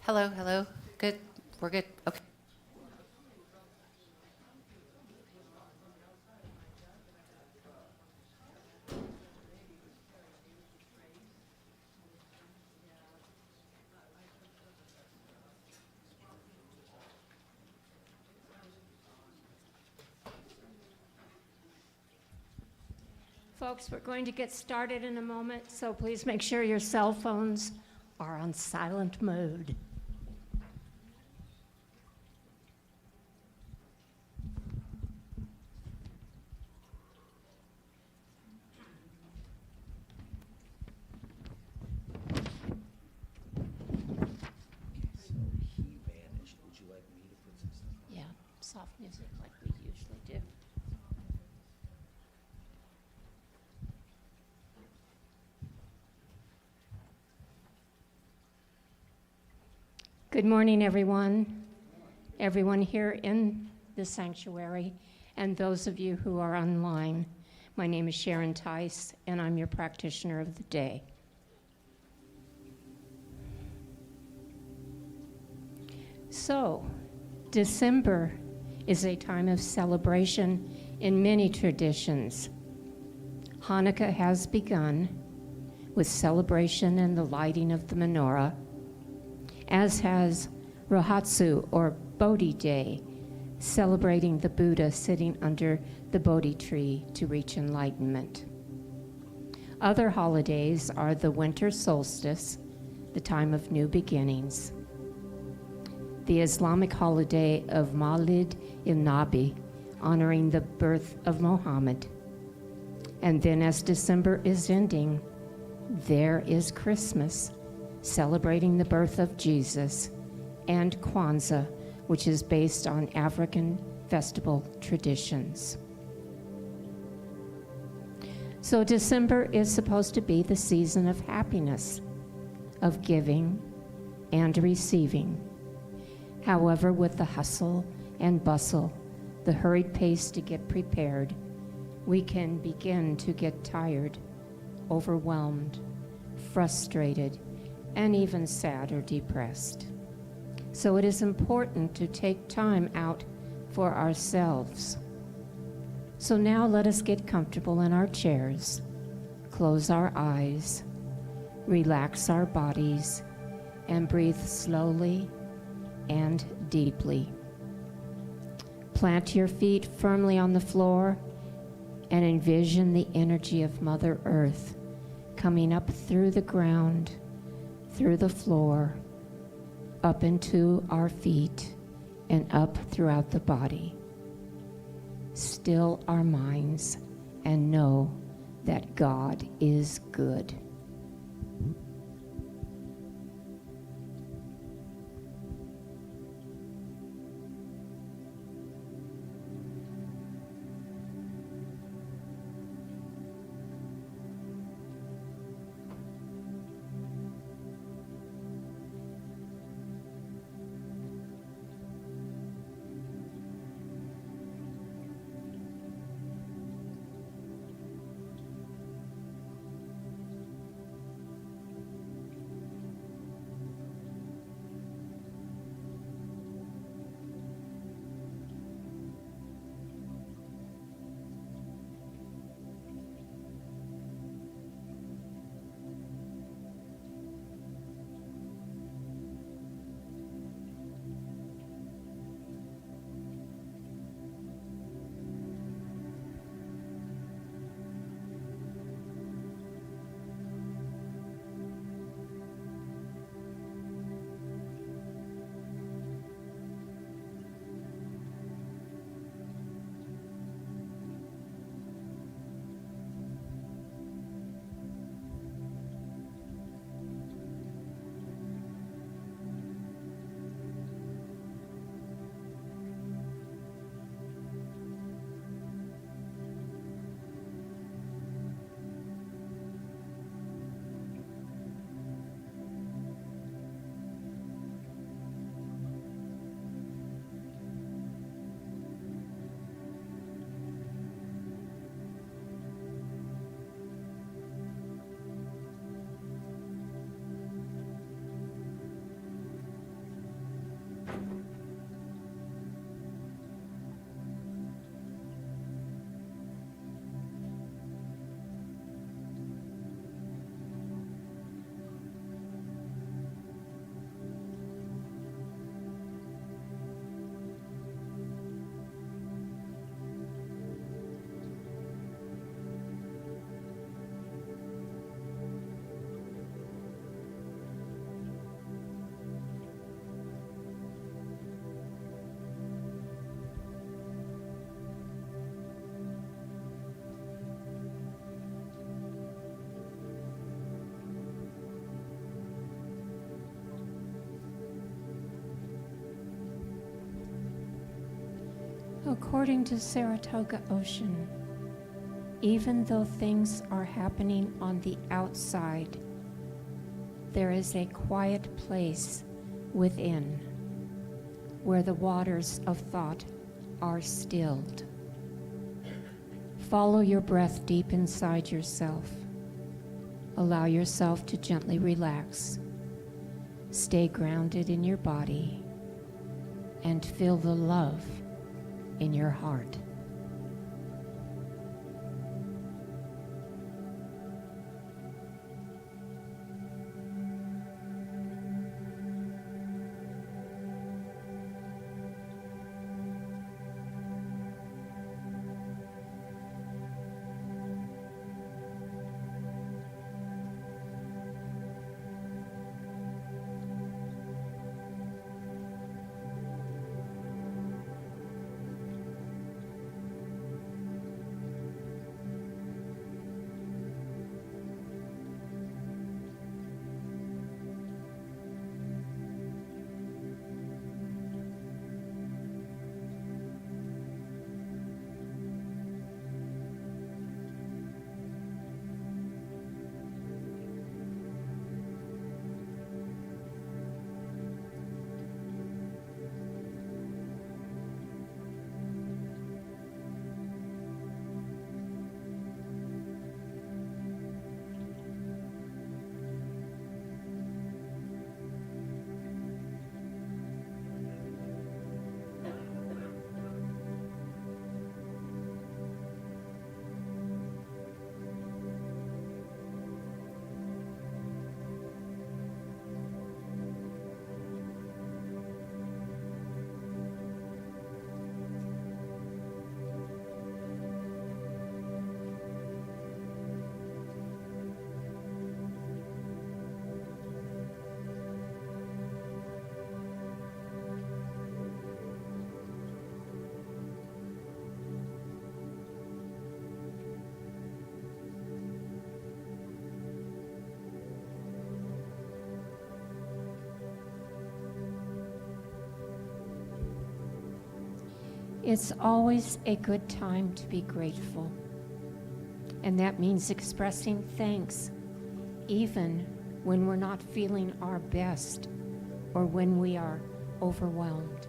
Hello, hello. Good. We're good. Okay. Folks, we're going to get started in a moment, so please make sure your cell phones are on silent mode. So he vanished. Would you like me to put some stuff on? Yeah, soft music like we usually do. Good morning, everyone. Everyone here in the sanctuary, and those of you who are online. My name is Sharon Tice, and I'm your practitioner of the day. So, December is a time of celebration in many traditions. Hanukkah has begun with celebration and the lighting of the menorah, as has Rohatsu, or Bodhi Day, celebrating the Buddha sitting under the Bodhi tree to reach enlightenment. Other holidays are the winter solstice, the time of new beginnings, the Islamic holiday of Mawlid-i-Nabi, honoring the birth of Muhammad. And then as December is ending, there is Christmas, celebrating the birth of Jesus, and Kwanzaa, which is based on African festival traditions. So December is supposed to be the season of happiness, of giving and receiving. However, with the hustle and bustle, the hurried pace to get prepared, we can begin to get tired, overwhelmed, frustrated, and even sad or depressed. So it is important to take time out for ourselves. So now let us get comfortable in our chairs, close our eyes, relax our bodies, and breathe slowly and deeply. Plant your feet firmly on the floor and envision the energy of Mother Earth coming up through the ground, through the floor, up into our feet, and up throughout the body. Still our minds and know that God is good. According to Saratoga Ocean, even though things are happening on the outside, there is a quiet place within where the waters of thought are stilled. Follow your breath deep inside yourself. Allow yourself to gently relax. Stay grounded in your body and feel the love in your heart. It's always a good time to be grateful. And that means expressing thanks, even when we're not feeling our best or when we are overwhelmed.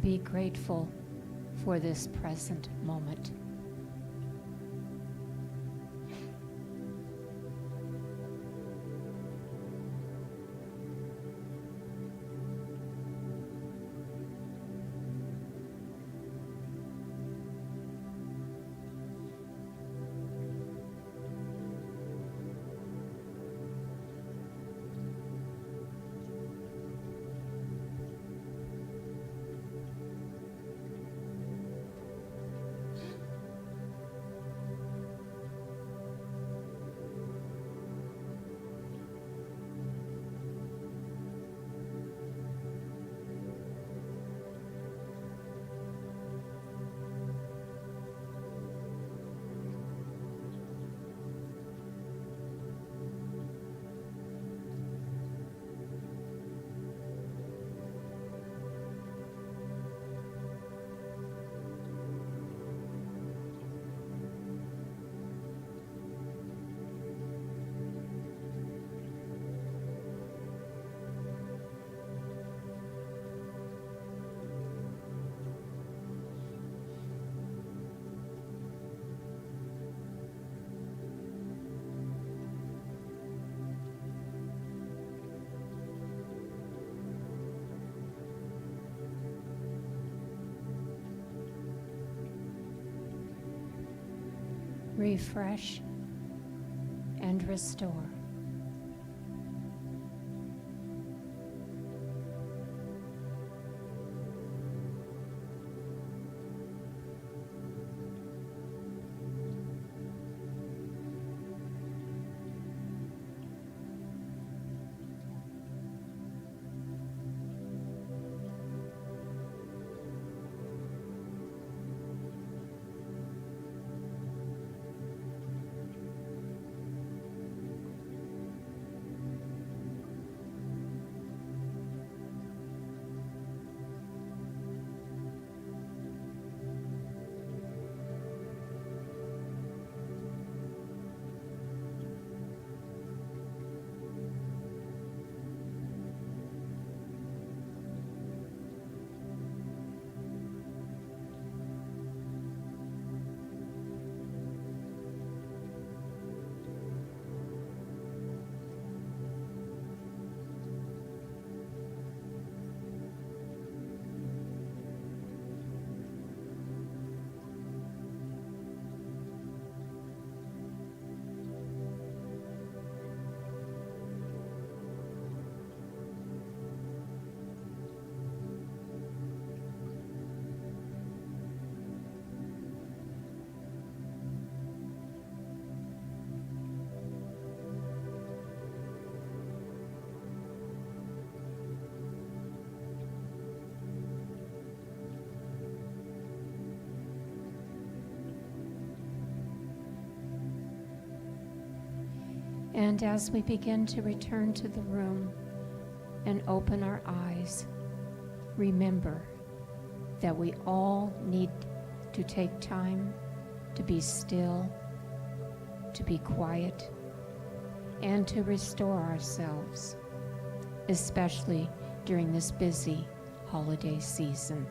be grateful for this present moment. Refresh and restore. And as we begin to return to the room and open our eyes, remember that we all need to take time to be still, to be quiet, and to restore ourselves, especially during this busy holiday season.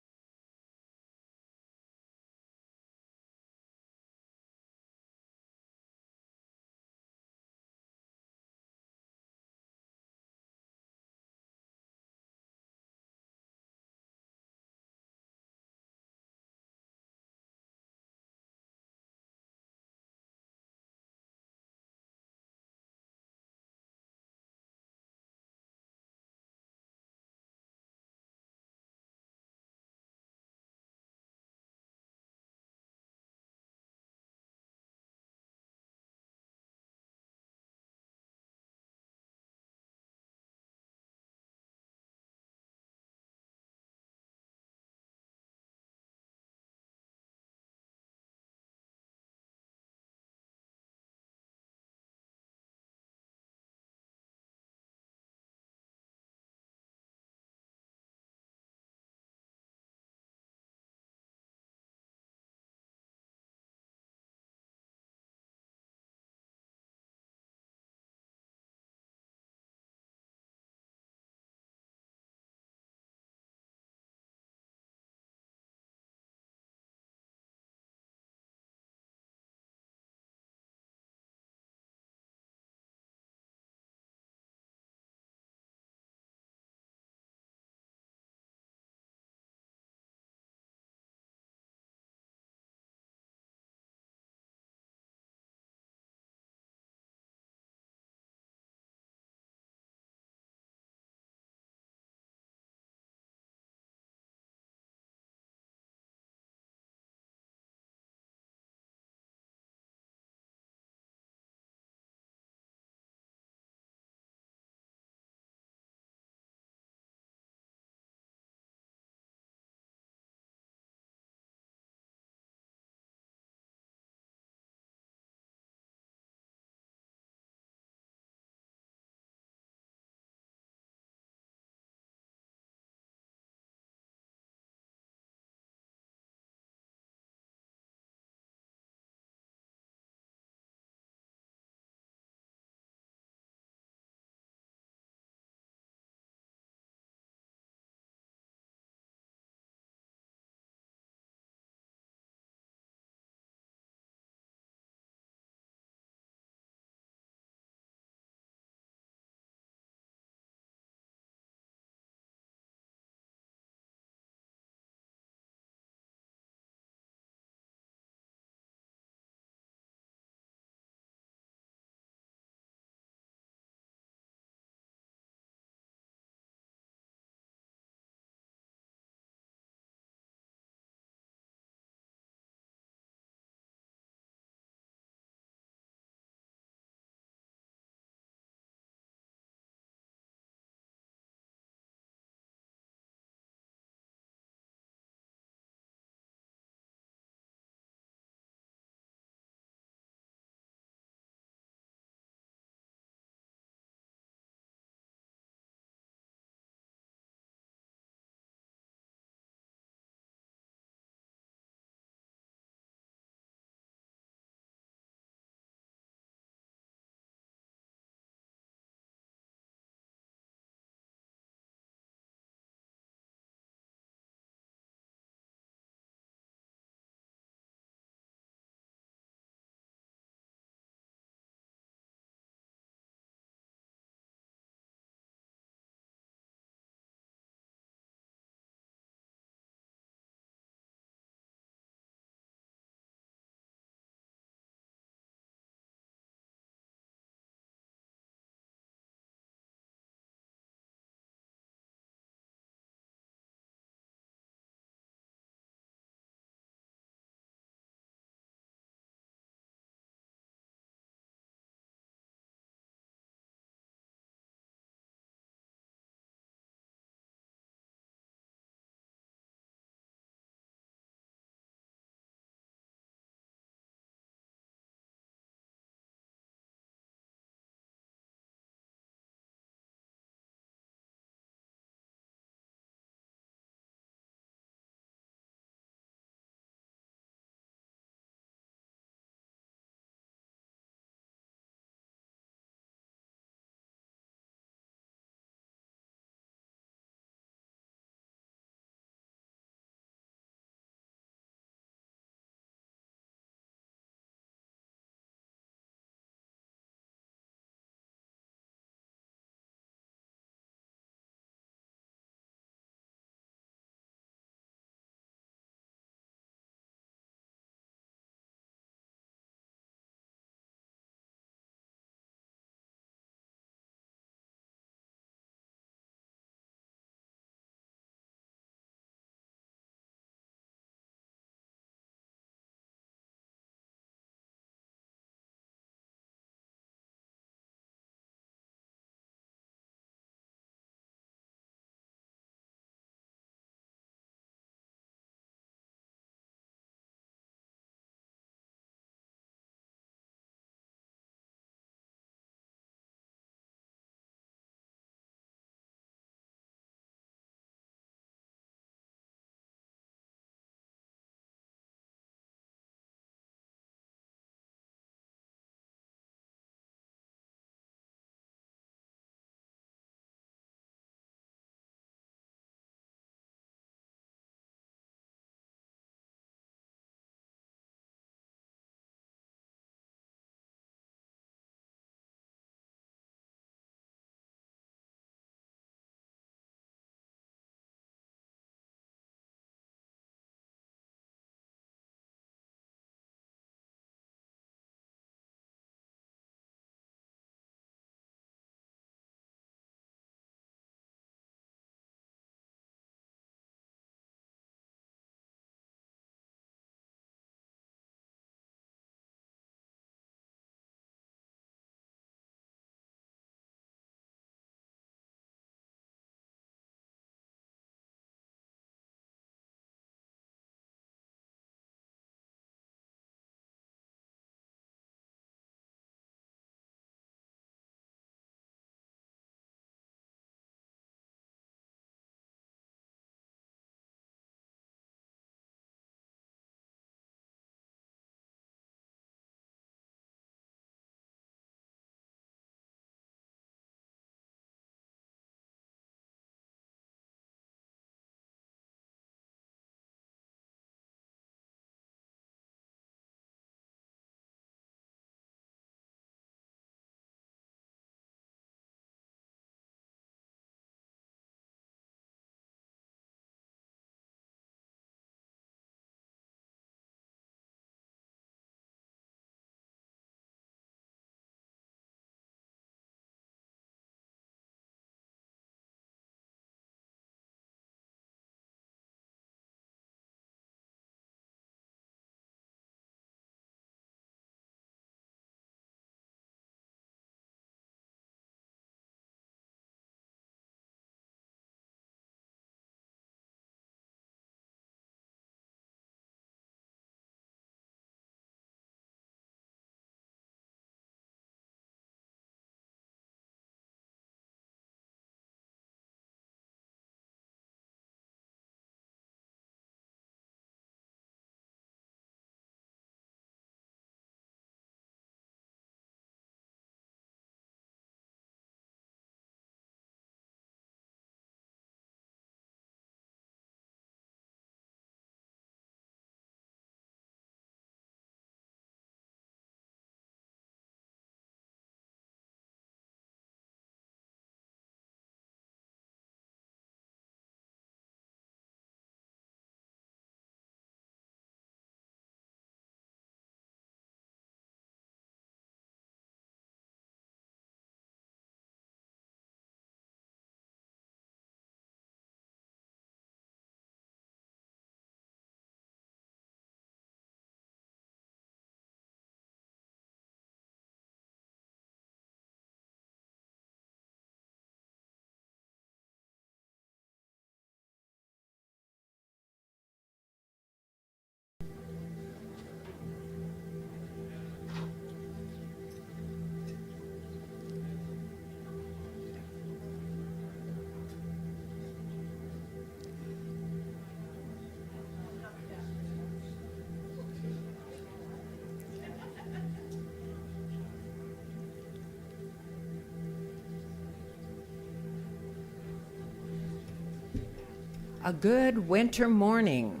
A good winter morning.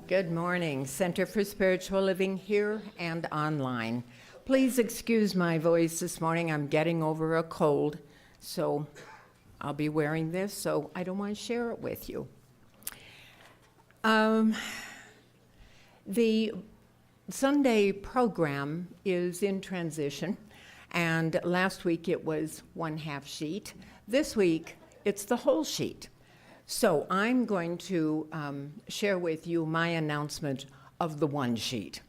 Good morning, Center for Spiritual Living here and online. Please excuse my voice this morning. I'm getting over a cold, so I'll be wearing this, so I don't want to share it with you. The Sunday program is in transition, and last week it was 1/2 sheet. This week, it's the whole sheet. So I'm going to share with you my announcement of the 1 sheet.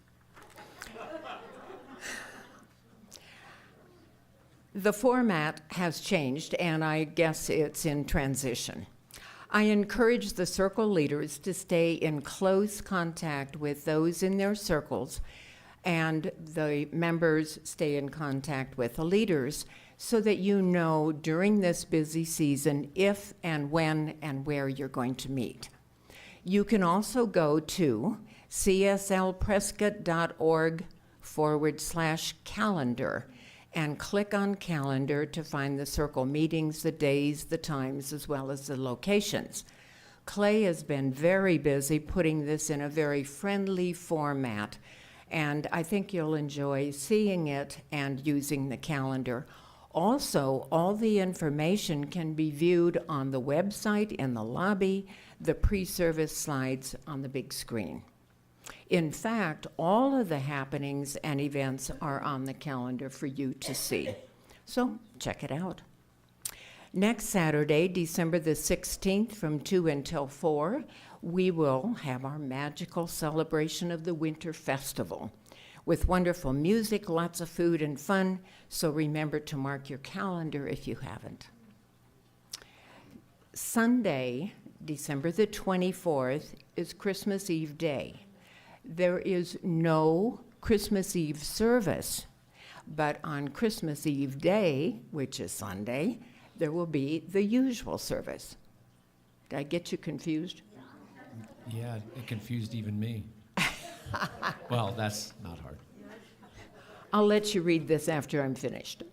The format has changed, and I guess it's in transition. I encourage the circle leaders to stay in close contact with those in their circles, and the members stay in contact with the leaders so that you know during this busy season if and when and where you're going to meet. You can also go to cslprescott.org/calendar and click on calendar to find the circle meetings, the days, the times, as well as the locations. Clay has been very busy putting this in a very friendly format, and I think you'll enjoy seeing it and using the calendar. Also, all the information can be viewed on the website in the lobby, the pre-service slides on the big screen. In fact, all of the happenings and events are on the calendar for you to see. So check it out. Next Saturday, December the 16th, from 2 until 4, we will have our magical celebration of the Winter Festival with wonderful music, lots of food and fun. So remember to mark your calendar if you haven't. Sunday, December the 24th, is Christmas Eve day. There is no Christmas Eve service, but on Christmas Eve day, which is Sunday, there will be the usual service. Did I get you confused? Yeah, it confused even me. Well, that's not hard. I'll let you read this after I'm finished.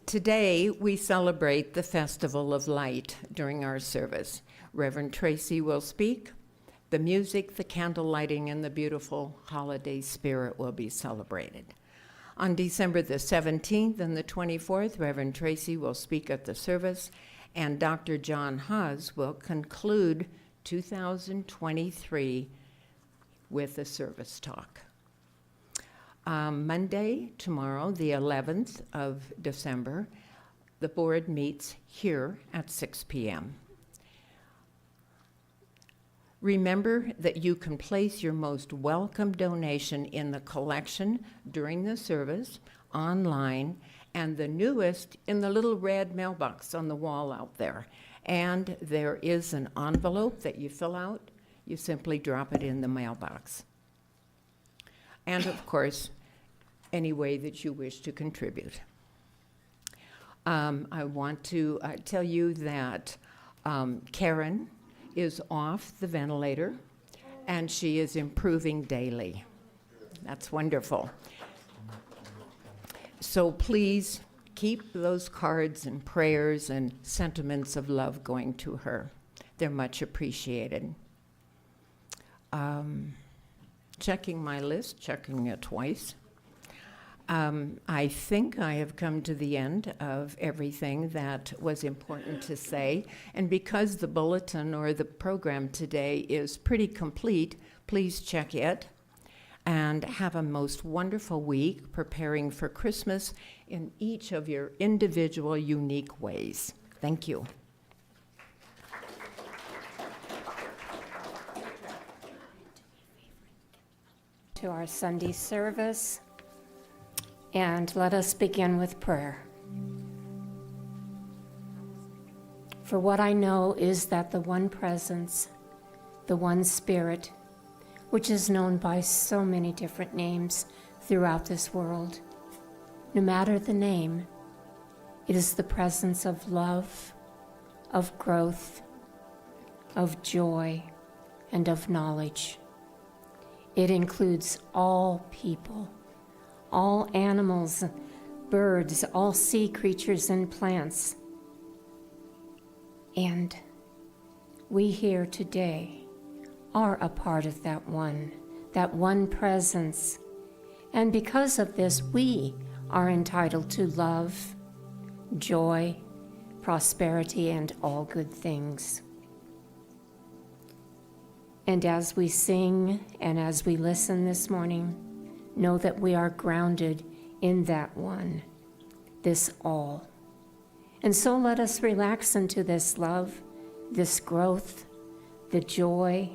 Today, we celebrate the Festival of Light during our service. Reverend Tracy will speak. The music, the candle lighting, and the beautiful holiday spirit will be celebrated. On December the 17th and the 24th, Reverend Tracy will speak at the service, and Dr. John Haas will conclude 2023 with a service talk. Monday, tomorrow, the 11th of December, the board meets here at 6 p.m. Remember that you can place your most welcome donation in the collection during the service, online, and the newest in the little red mailbox on the wall out there. And there is an envelope that you fill out. You simply drop it in the mailbox. And of course, any way that you wish to contribute. I want to tell you that Karen is off the ventilator, and she is improving daily. That's wonderful. So please keep those cards and prayers and sentiments of love going to her. They're much appreciated. Checking my list, checking it twice. I think I have come to the end of everything that was important to say. And because the bulletin or the program today is pretty complete, please check it and have a most wonderful week preparing for Christmas in each of your individual, unique ways. Thank you. To our Sunday service, and let us begin with prayer. For what I know is that the one presence, the one Spirit, which is known by so many different names throughout this world, no matter the name, it is the presence of love, of growth, of joy, and of knowledge. It includes all people, all animals, birds, all sea creatures and plants, And we here today are a part of that one presence. And because of this, we are entitled to love, joy, prosperity, and all good things. And as we sing and as we listen this morning, know that we are grounded in that one, this all. And so let us relax into this love, this growth, the joy,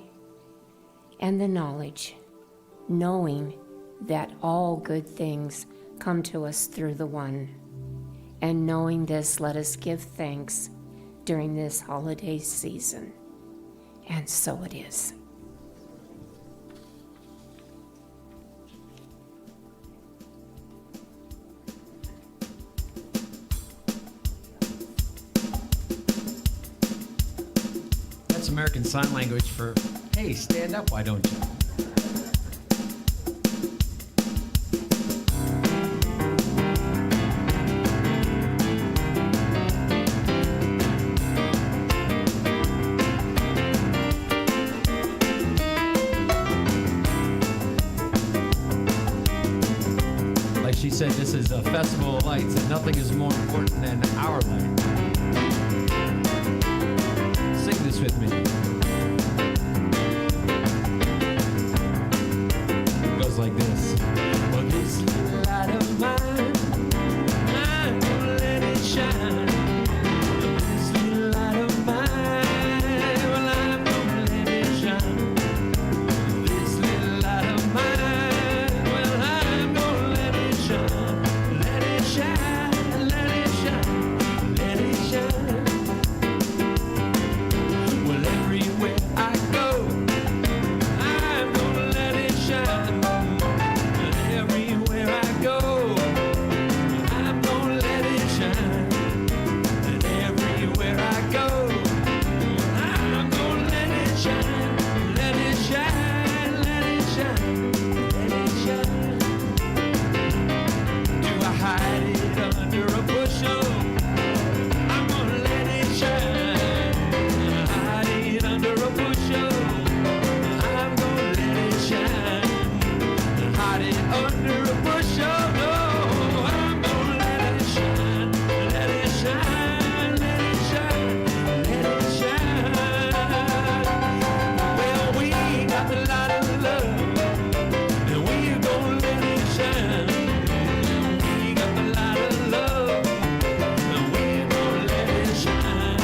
and the knowledge, knowing that all good things come to us through the one. And knowing this, let us give thanks during this holiday season. And so it is. That's American Sign Language for, hey, stand up, why don't you? Like she said, this is a festival of lights, and nothing is more important than our light. Sing this with me. It goes like this. Well, this little light of mine, I'm gonna let it shine. This little light of mine, well, I'm gonna let it shine. This little light of mine, well, I'm gonna let it shine. Let it shine, let it shine, let it shine. Well, everywhere I go, I'm gonna let it shine. And everywhere I go, I'm gonna let it shine. And everywhere I go, I'm gonna let it shine. Let it shine, let it shine, let it shine. Do I hide it under a bushel? I'm gonna let it shine. Hide it under a bushel. I'm gonna let it shine. Hide it under a bushel. No, I'm gonna let it shine. Let it shine. Let it shine. Let it shine. Well, we got the light of love, and we're gonna let it shine. We got the light of love, and we're gonna let it shine.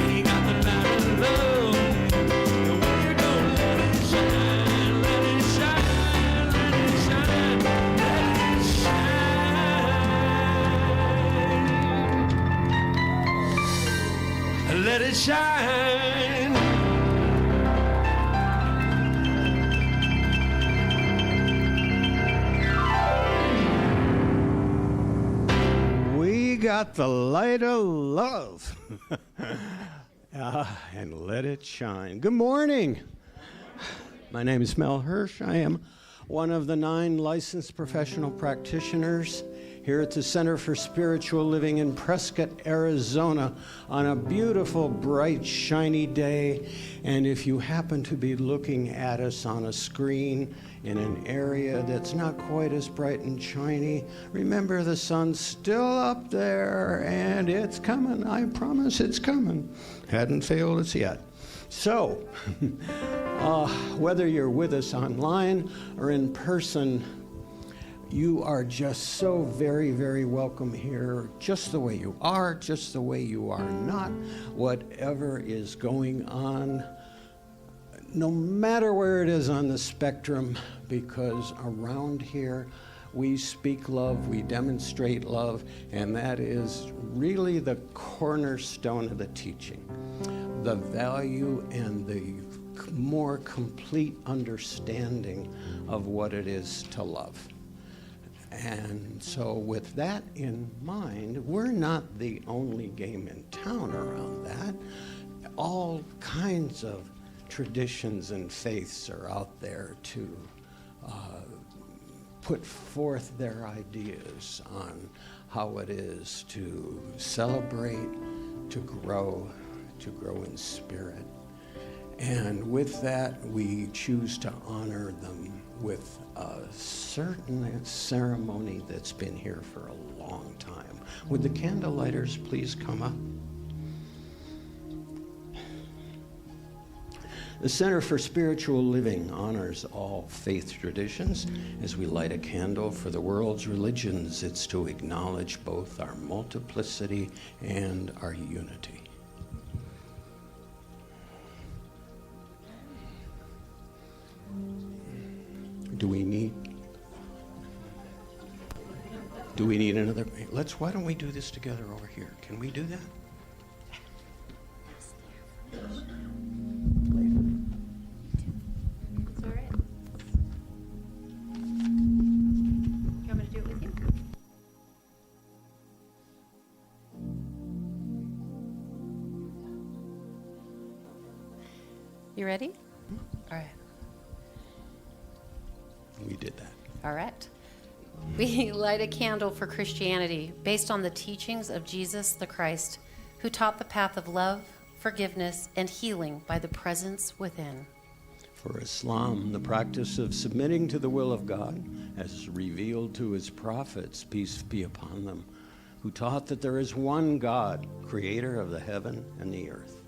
We got the light of love, and we're gonna let it shine. Let it shine, let it shine, let it shine. Let it shine. We got the light of love. And let it shine. Good morning. My name is Mel Hirsch. I am one of the 9 licensed professional practitioners here at the Center for Spiritual Living in Prescott, Arizona, on a beautiful, bright, shiny day. And if you happen to be looking at us on a screen in an area that's not quite as bright and shiny, remember the sun's still up there, and it's coming. I promise it's coming. Hadn't failed us yet. So, whether you're with us online or in person, you are just so very, very welcome here, just the way you are, just the way you are not, whatever is going on, no matter where it is on the spectrum, because around here we speak love, we demonstrate love, and that is really the cornerstone of the teaching. The value and the more complete understanding of what it is to love. And so with that in mind, we're not the only game in town around that. All kinds of traditions and faiths are out there to put forth their ideas on how it is to celebrate, to grow in spirit. And with that, we choose to honor them with a certain ceremony that's been here for a long time. Would the candle lighters please come up? The Center for Spiritual Living honors all faith traditions. As we light a candle for the world's religions, it's to acknowledge both our multiplicity and our unity. Do we need another? Why don't we do this together over here? Can we do that? It's all right. You want me to do it with you? You ready? All right. We did that. All right. We light a candle for Christianity based on the teachings of Jesus the Christ, who taught the path of love, forgiveness, and healing by the presence within. For Islam, the practice of submitting to the will of God as revealed to his prophets, peace be upon them, who taught that there is one God, creator of the heaven and the earth.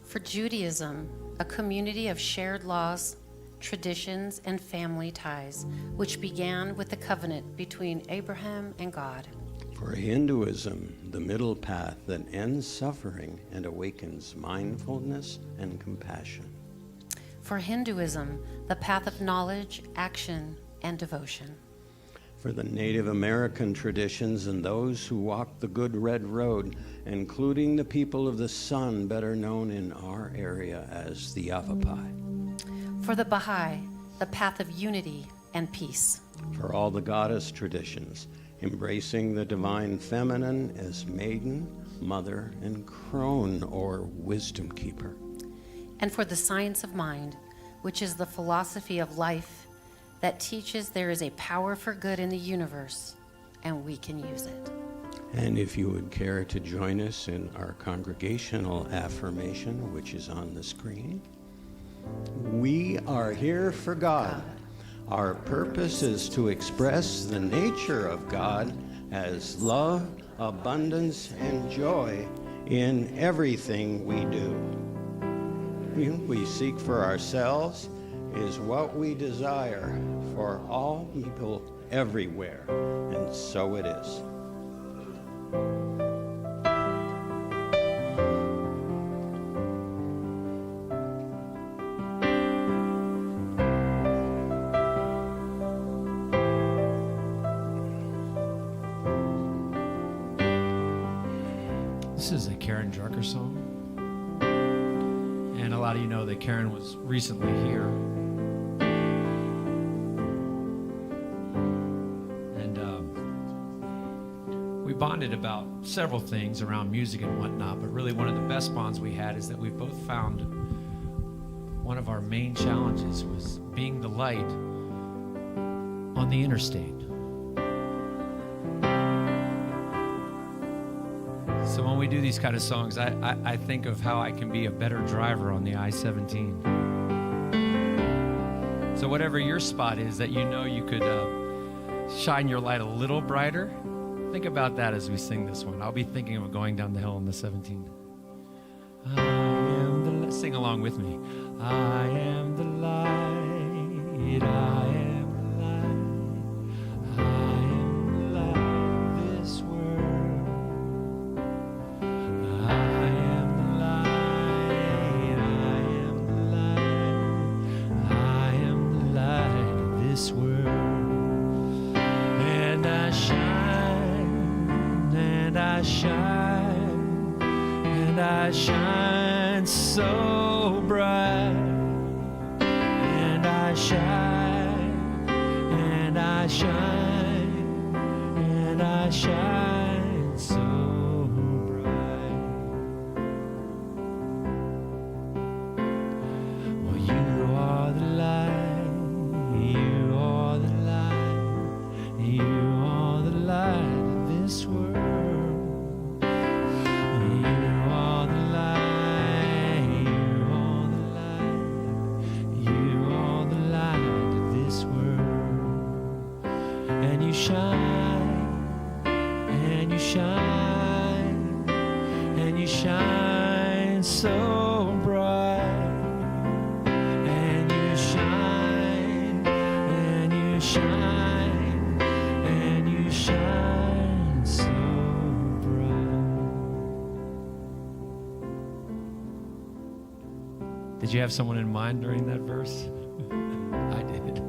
For Judaism, a community of shared laws, traditions, and family ties, which began with the covenant between Abraham and God. For Hinduism, the middle path that ends suffering and awakens mindfulness and compassion. For Hinduism, the path of knowledge, action, and devotion. For the Native American traditions and those who walk the good red road, including the people of the sun, better known in our area as the Yavapai. For the Baha'i, the path of unity and peace. For all the goddess traditions, embracing the divine feminine as maiden, mother, and crone, or wisdom keeper. And for the science of mind, which is the philosophy of life that teaches there is a power for good in the universe, and we can use it. And if you would care to join us in our congregational affirmation, which is on the screen. We are here for God. Our purpose is to express the nature of God as love, abundance, and joy in everything we do. We seek for ourselves is what we desire for all people everywhere, and so it is. This is a Karen Drucker song. And a lot of you know that Karen was recently here. And we bonded about several things around music and whatnot, but really one of the best bonds we had is that we both found one of our main challenges was being the light on the interstate. So when we do these kind of songs, I think of how I can be a better driver on the I-17. So whatever your spot is that you know you could shine your light a little brighter, think about that as we sing this one. I'll be thinking of going down the hill on the 17. I am the light. Sing along with me. I am the light. I am the light. I am the light of this world. I am the light, I am the light of this world. And I shine, and I shine, and I shine so bright. And I shine, and I shine, and I shine so this world. You shine, and you shine, and you shine so bright. And you shine, and you shine, and you shine so bright. Did you have someone in mind during that verse? I did.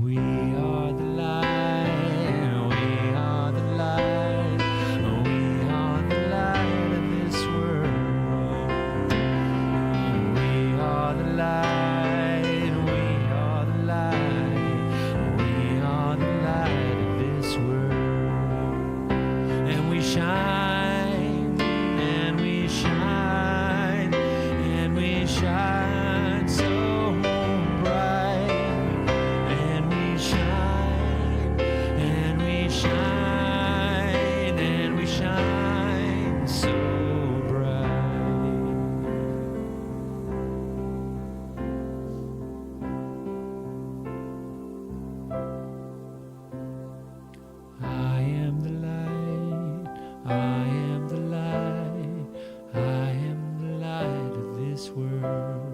We are the light, we are the light, we are the light of this world. We are the light, we are the light, we are the light of this world. And we shine, and we shine, and we shine so bright. And we shine, and we shine, and we shine so bright. I am the light, I am the light, I am the light of this world.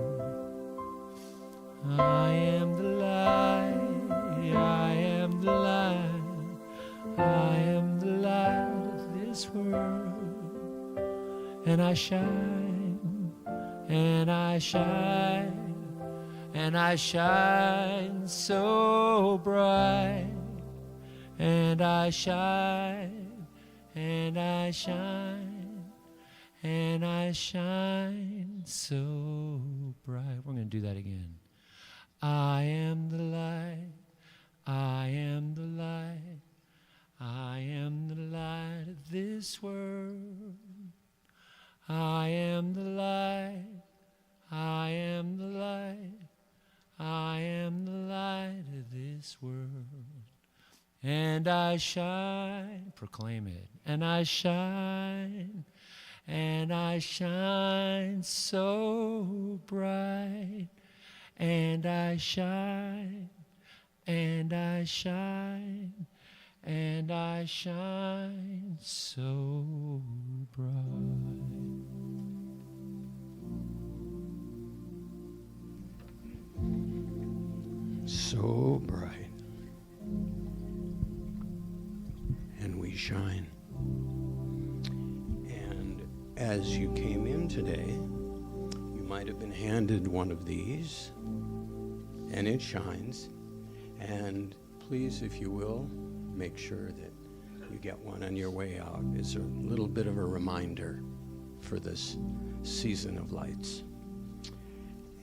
I am the light, I am the light, I am the light of this world. And I shine, and I shine, and I shine so bright. And I shine, and I shine, and I shine so bright. We're going to do that again. I am the light, I am the light, I am the light of this world. I am the light, I am the light, I am the light of this world. And I shine, proclaim it, and I shine so bright. And I shine, and I shine, and I shine so bright. So bright. And we shine. And as you came in today, you might have been handed one of these, and it shines. And please, if you will, make sure that you get one on your way out. It's a little bit of a reminder for this season of lights.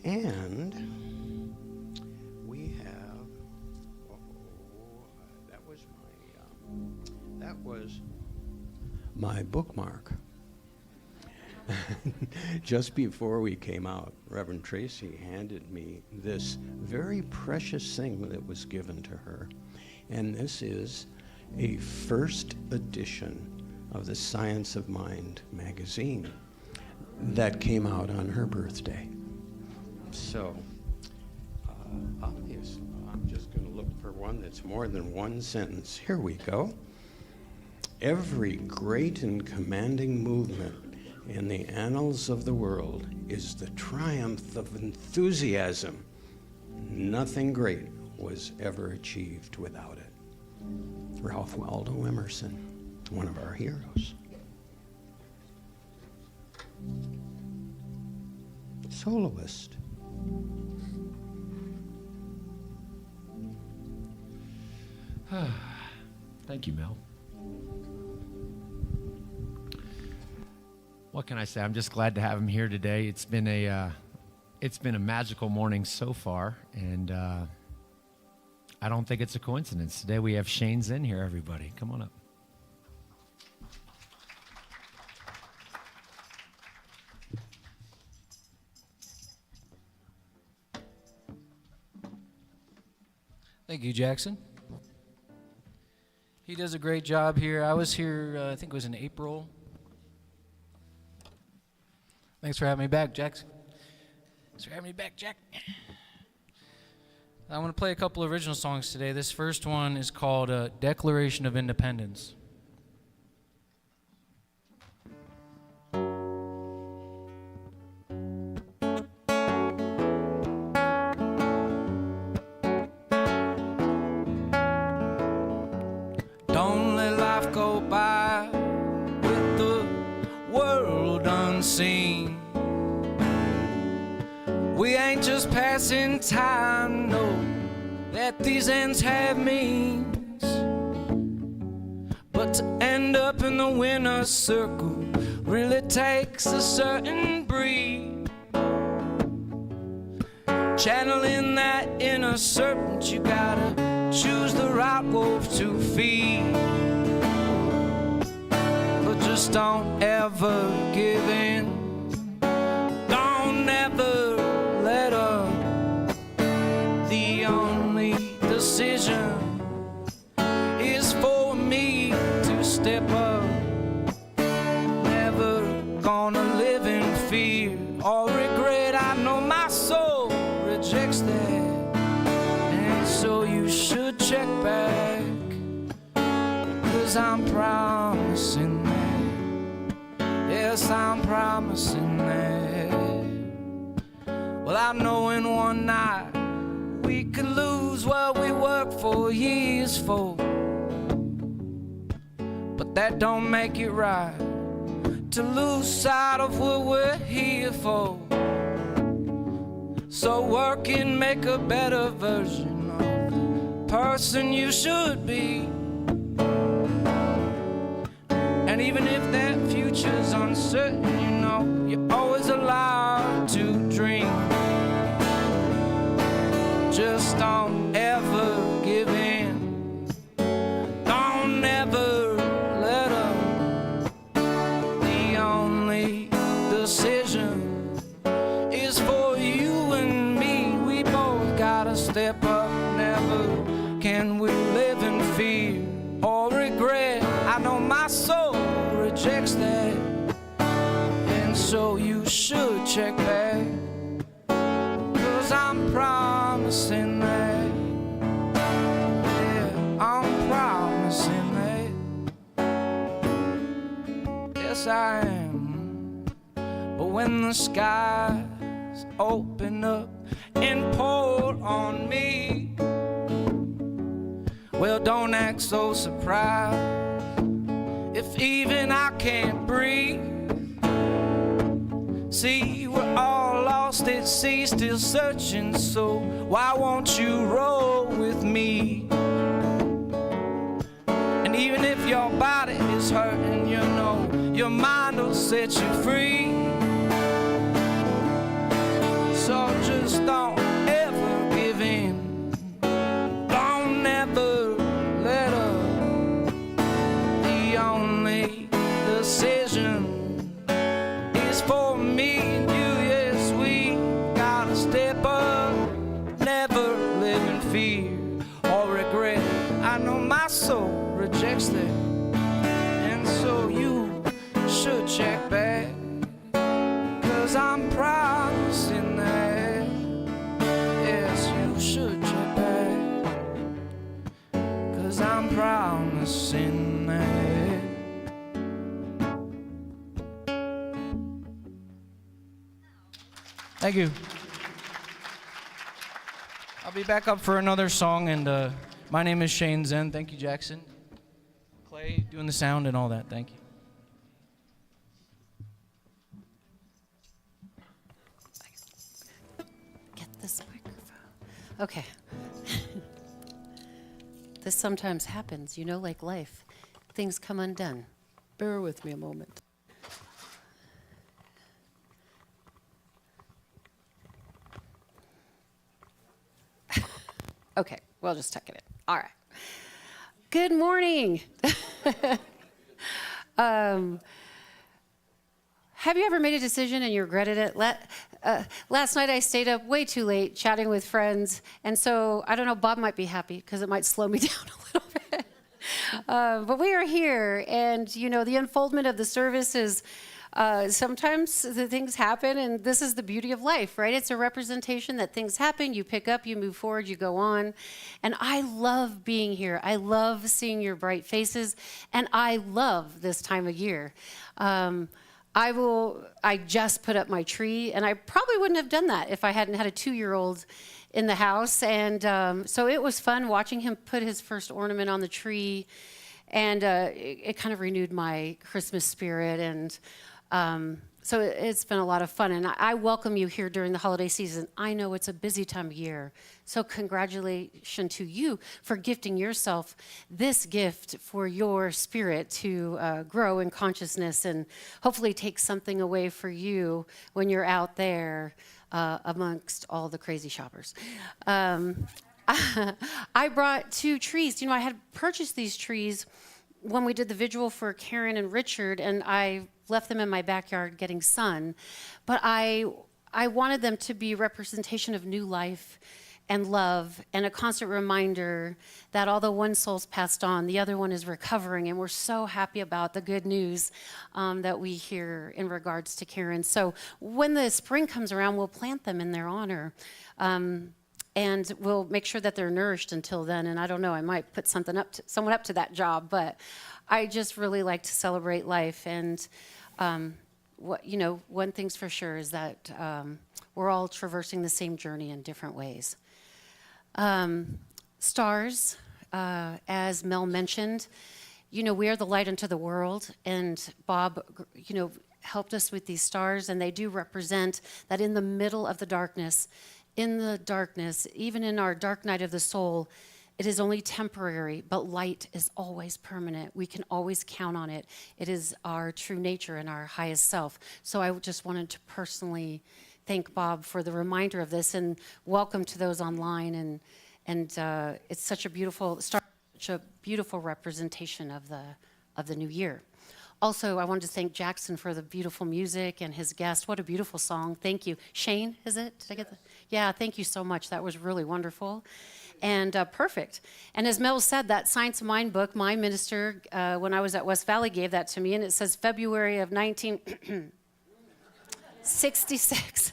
And we have, that was my bookmark. Just before we came out, Reverend Tracy handed me this very precious thing that was given to her. And this is a first edition of the Science of Mind magazine that came out on her birthday. So, obviously, I'm just going to look for one that's more than one sentence. Here we go. Every great and commanding movement in the annals of the world is the triumph of enthusiasm. Nothing great was ever achieved without it. Ralph Waldo Emerson, one of our heroes. Soloist. Thank you, Mel. What can I say? I'm just glad to have him here today. It's been a magical morning so far, and I don't think it's a coincidence. Today we have Shane Zinn here, everybody. Come on up. Thank you, Jackson. He does a great job here. I was here, I think it was in April, Thanks for having me back, Jackson. Thanks for having me back, Jack. I want to play a couple of original songs today. This first one is called Declaration of Independence. Don't let life go by with the world unseen. We ain't just passing time, know that these ends have means. But to end up in the winner's circle really takes a certain breed. Channeling that inner serpent, you gotta choose the right wolf to feed. But just don't ever give in. Don't ever let up. The only decision is for me to step up. Never gonna live in fear or regret. I know my soul rejects that. And so you should check back, 'cause I'm promising that. Yes, I'm promising that. Well, I know in one night we could lose what we worked for years for. But that don't make it right to lose sight of what we're here for. So work and make a better version of the person you should be. And even if that future's uncertain, you know you're always allowed to dream. Just don't ever give in. Don't ever let up. The only decision is for you and me. We both gotta step up. Never can we live in fear or regret. I know my soul rejects that. And so you should check back, 'cause I'm promising that. Yeah, I'm promising that. Yes, I am. But when the skies open up and pour on me, well, don't act so surprised if even I can't breathe. See, we're all lost at sea, still searching, so why won't you roll with me? And even if your body is hurting, you know your mind will set you free. So just don't ever give in. Don't ever let up. The only decision is for me and you. Yes, we gotta step up. Never live in fear or regret. I know my soul rejects that. And so you should check back, 'cause I'm promising that. Yes, you should check back, 'cause I'm promising that. Thank you. I'll be back up for another song, and my name is Shane Zen. Thank you, Jackson. Clay doing the sound and all that. Thank you. Get this microphone. Okay. This sometimes happens, you know, like life. Things come undone. Bear with me a moment. Okay, we'll just tuck it in. All right. Good morning. Have you ever made a decision and you regretted it? Last night I stayed up way too late chatting with friends, and so I don't know, Bob might be happy because it might slow me down a little bit. But we are here, and you know, the unfoldment of the service is Sometimes the things happen, and this is the beauty of life, right? It's a representation that things happen, you pick up, you move forward, you go on. And I love being here. I love seeing your bright faces, and I love this time of year. I just put up my tree, and I probably wouldn't have done that if I hadn't had a 2-year-old in the house. And so it was fun watching him put his first ornament on the tree, and it kind of renewed my Christmas spirit. And so it's been a lot of fun, and I welcome you here during the holiday season. I know it's a busy time of year, so congratulations to you for gifting yourself this gift for your spirit to grow in consciousness and hopefully take something away for you when you're out there amongst all the crazy shoppers. I brought 2 trees. I had purchased these trees when we did the vigil for Karen and Richard, and I left them in my backyard getting sun. But I wanted them to be a representation of new life and love and a constant reminder that although one soul's passed on, the other one is recovering, and we're so happy about the good news that we hear in regards to Karen. So when the spring comes around, we'll plant them in their honor. And we'll make sure that they're nourished until then. And I don't know, I might put someone up to that job, but I just really like to celebrate life. And one thing's for sure is that we're all traversing the same journey in different ways. Stars, as Mel mentioned, we are the light unto the world. And Bob, helped us with these stars, and they do represent that in the middle of the darkness, even in our dark night of the soul, it is only temporary, but light is always permanent. We can always count on it. It is our true nature and our highest self. So I just wanted to personally thank Bob for the reminder of this, and welcome to those online. And it's such a beautiful representation of the new year. Also, I wanted to thank Jackson for the beautiful music and his guest. What a beautiful song. Thank you. Shane, is it? Did I get that? Yeah, thank you so much. That was really wonderful and perfect. And as Mel said, that Science of Mind book, my minister, when I was at West Valley, gave that to me, and it says February of 1966.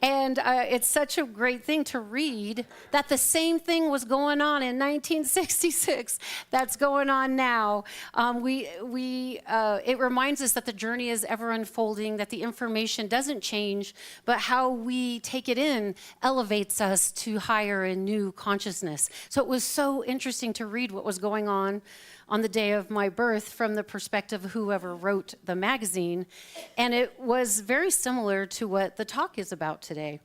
And it's such a great thing to read that the same thing was going on in 1966 that's going on now. It reminds us that the journey is ever unfolding, that the information doesn't change, but how we take it in elevates us to higher and new consciousness. So it was so interesting to read what was going on the day of my birth from the perspective of whoever wrote the magazine. And it was very similar to what the talk is about today.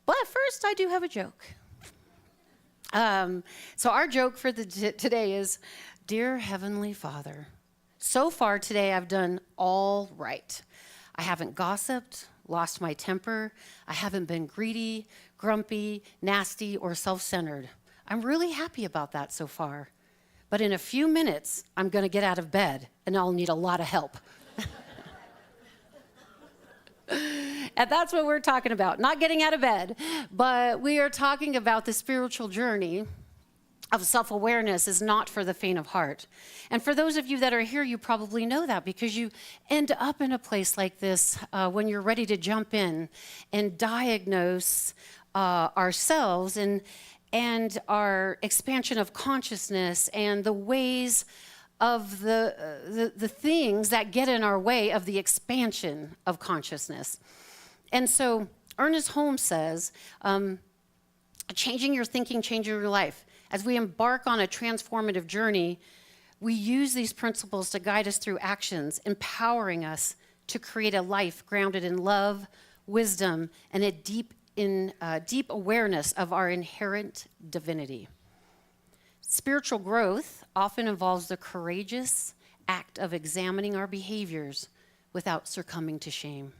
But first, I do have a joke. So our joke for today is, Dear Heavenly Father, so far today I've done all right. I haven't gossiped, lost my temper. I haven't been greedy, grumpy, nasty, or self-centered. I'm really happy about that so far. But in a few minutes, I'm going to get out of bed, and I'll need a lot of help. And that's what we're talking about, not getting out of bed, but we are talking about the spiritual journey of self-awareness is not for the faint of heart. And for those of you that are here, you probably know that because you end up in a place like this when you're ready to jump in and diagnose ourselves and our expansion of consciousness and the ways of the things that get in our way of the expansion of consciousness. And so Ernest Holmes says, changing your thinking, changing your life. As we embark on a transformative journey, we use these principles to guide us through actions, empowering us to create a life grounded in love, wisdom, and a deep awareness of our inherent divinity. Spiritual growth often involves the courageous act of examining our behaviors without succumbing to shame.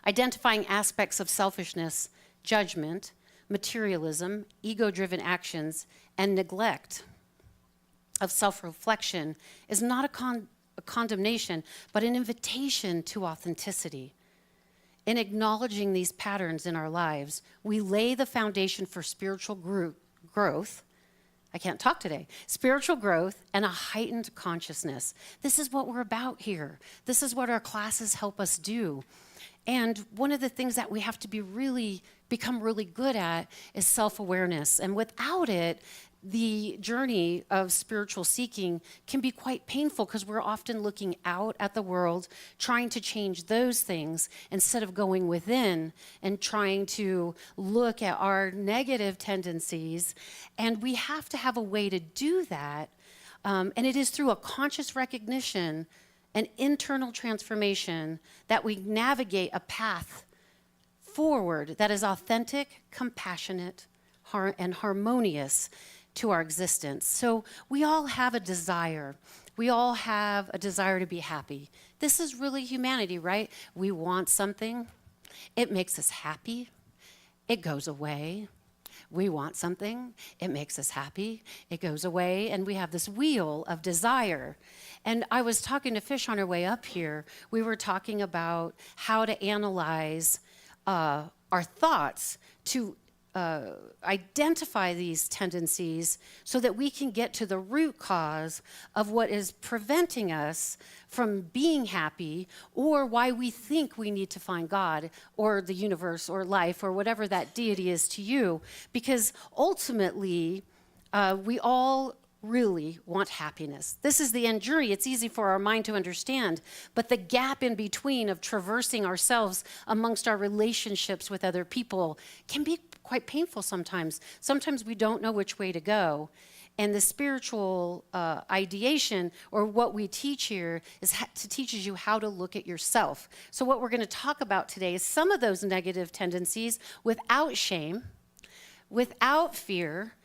Identifying aspects of selfishness, judgment, materialism, ego-driven actions, and neglect of self-reflection is not a condemnation, but an invitation to authenticity. In acknowledging these patterns in our lives, we lay the foundation for spiritual growth, I can't talk today. Spiritual growth and a heightened consciousness. This is what we're about here. This is what our classes help us do. And one of the things that we have to become really good at is self-awareness. And without it, the journey of spiritual seeking can be quite painful because we're often looking out at the world, trying to change those things instead of going within and trying to look at our negative tendencies. And we have to have a way to do that. And it is through a conscious recognition, an internal transformation, that we navigate a path forward that is authentic, compassionate, and harmonious to our existence. So we all have a desire. We all have a desire to be happy. This is really humanity, right? We want something. It makes us happy. It goes away. We want something. It makes us happy. It goes away. And we have this wheel of desire. And I was talking to Fish on our way up here. We were talking about how to analyze our thoughts to identify these tendencies so that we can get to the root cause of what is preventing us from being happy, or why we think we need to find God or the universe or life or whatever that deity is to you. Because ultimately, we all really want happiness. This is the end journey. It's easy for our mind to understand, but the gap in between of traversing ourselves amongst our relationships with other people can be quite painful sometimes. Sometimes we don't know which way to go. And the spiritual ideation, or what we teach here, teaches you how to look at yourself. So what we're going to talk about today is some of those negative tendencies without shame, without fear.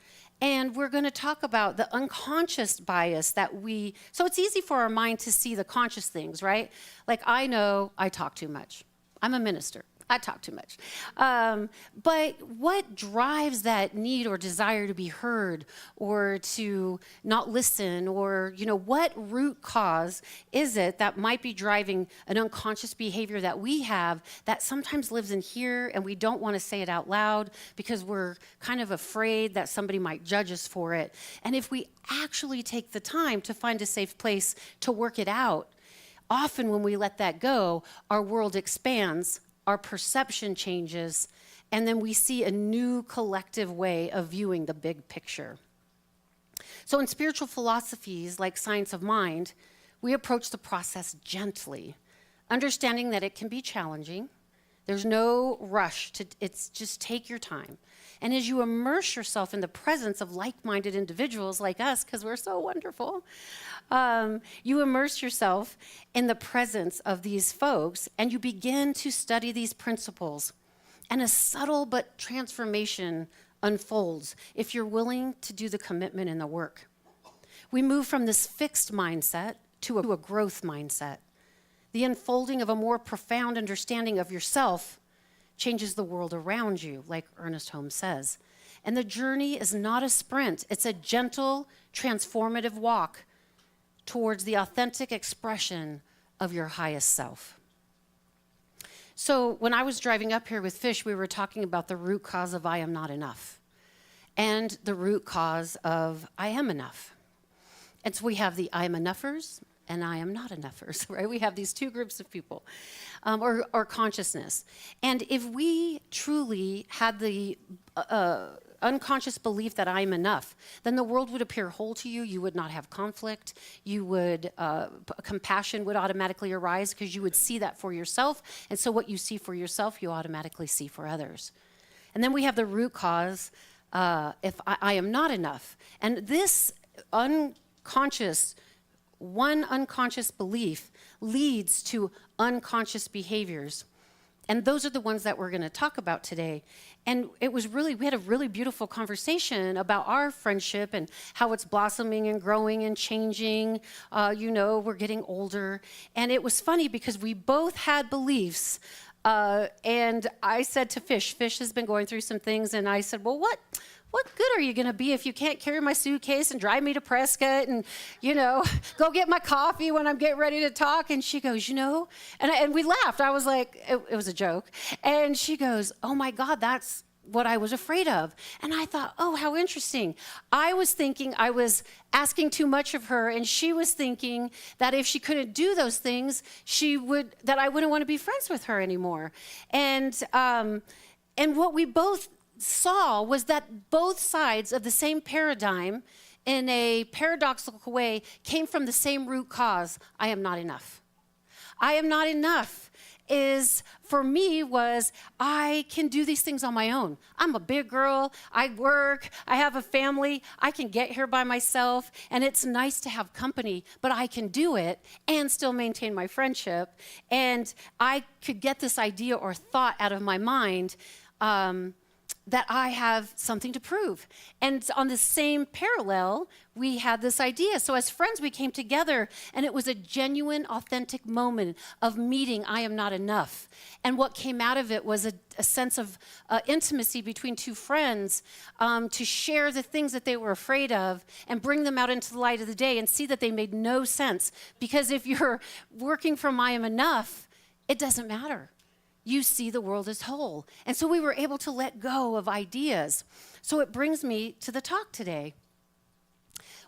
And we're going to talk about the unconscious bias so it's easy for our mind to see the conscious things, right? Like, I know I talk too much. I'm a minister. I talk too much. But what drives that need or desire to be heard, or to not listen, or, what root cause is it that might be driving an unconscious behavior that we have that sometimes lives in here, and we don't want to say it out loud because we're kind of afraid that somebody might judge us for it. And if we actually take the time to find a safe place to work it out, often when we let that go, our world expands, our perception changes, and then we see a new collective way of viewing the big picture. So in spiritual philosophies like science of mind, we approach the process gently, understanding that it can be challenging. There's no rush. It's just take your time. And as you immerse yourself in the presence of like-minded individuals like us, because we're so wonderful, you immerse yourself in the presence of these folks, and you begin to study these principles. And a subtle but transformation unfolds if you're willing to do the commitment and the work. We move from this fixed mindset to a growth mindset. The unfolding of a more profound understanding of yourself changes the world around you, like Ernest Holmes says. And the journey is not a sprint. It's a gentle, transformative walk towards the authentic expression of your highest self. So when I was driving up here with Fish, we were talking about the root cause of I am not enough and the root cause of I am enough. And so we have the I am enoughers and I am not enoughers, right? We have these two groups of people, or consciousness. And if we truly had the unconscious belief that I'm enough, then the world would appear whole to you. You would not have conflict. You would, compassion would automatically arise because you would see that for yourself. And so what you see for yourself, you automatically see for others. And then we have the root cause, if I am not enough. And this one unconscious belief leads to unconscious behaviors. And those are the ones that we're going to talk about today. And we had a really beautiful conversation about our friendship and how it's blossoming and growing and changing. We're getting older. And it was funny because we both had beliefs. And I said to Fish has been going through some things. And I said, well, what good are you going to be if you can't carry my suitcase and drive me to Prescott and, go get my coffee when I'm getting ready to talk? And she goes, and we laughed. I was like, it was a joke. And she goes, oh my God, that's what I was afraid of. And I thought, oh, how interesting. I was thinking I was asking too much of her, and she was thinking that if she couldn't do those things, that I wouldn't want to be friends with her anymore. And what we both saw was that both sides of the same paradigm, in a paradoxical way, came from the same root cause: I am not enough. I am not enough for me was I can do these things on my own. I'm a big girl. I work. I have a family. I can get here by myself. And it's nice to have company, but I can do it and still maintain my friendship. And I could get this idea or thought out of my mind that I have something to prove. And on the same parallel, we had this idea. So as friends, we came together, and it was a genuine, authentic moment of meeting I am not enough. And what came out of it was a sense of intimacy between two friends, to share the things that they were afraid of and bring them out into the light of the day and see that they made no sense. Because if you're working from I am enough, it doesn't matter. You see the world as whole. And so we were able to let go of ideas. So it brings me to the talk today.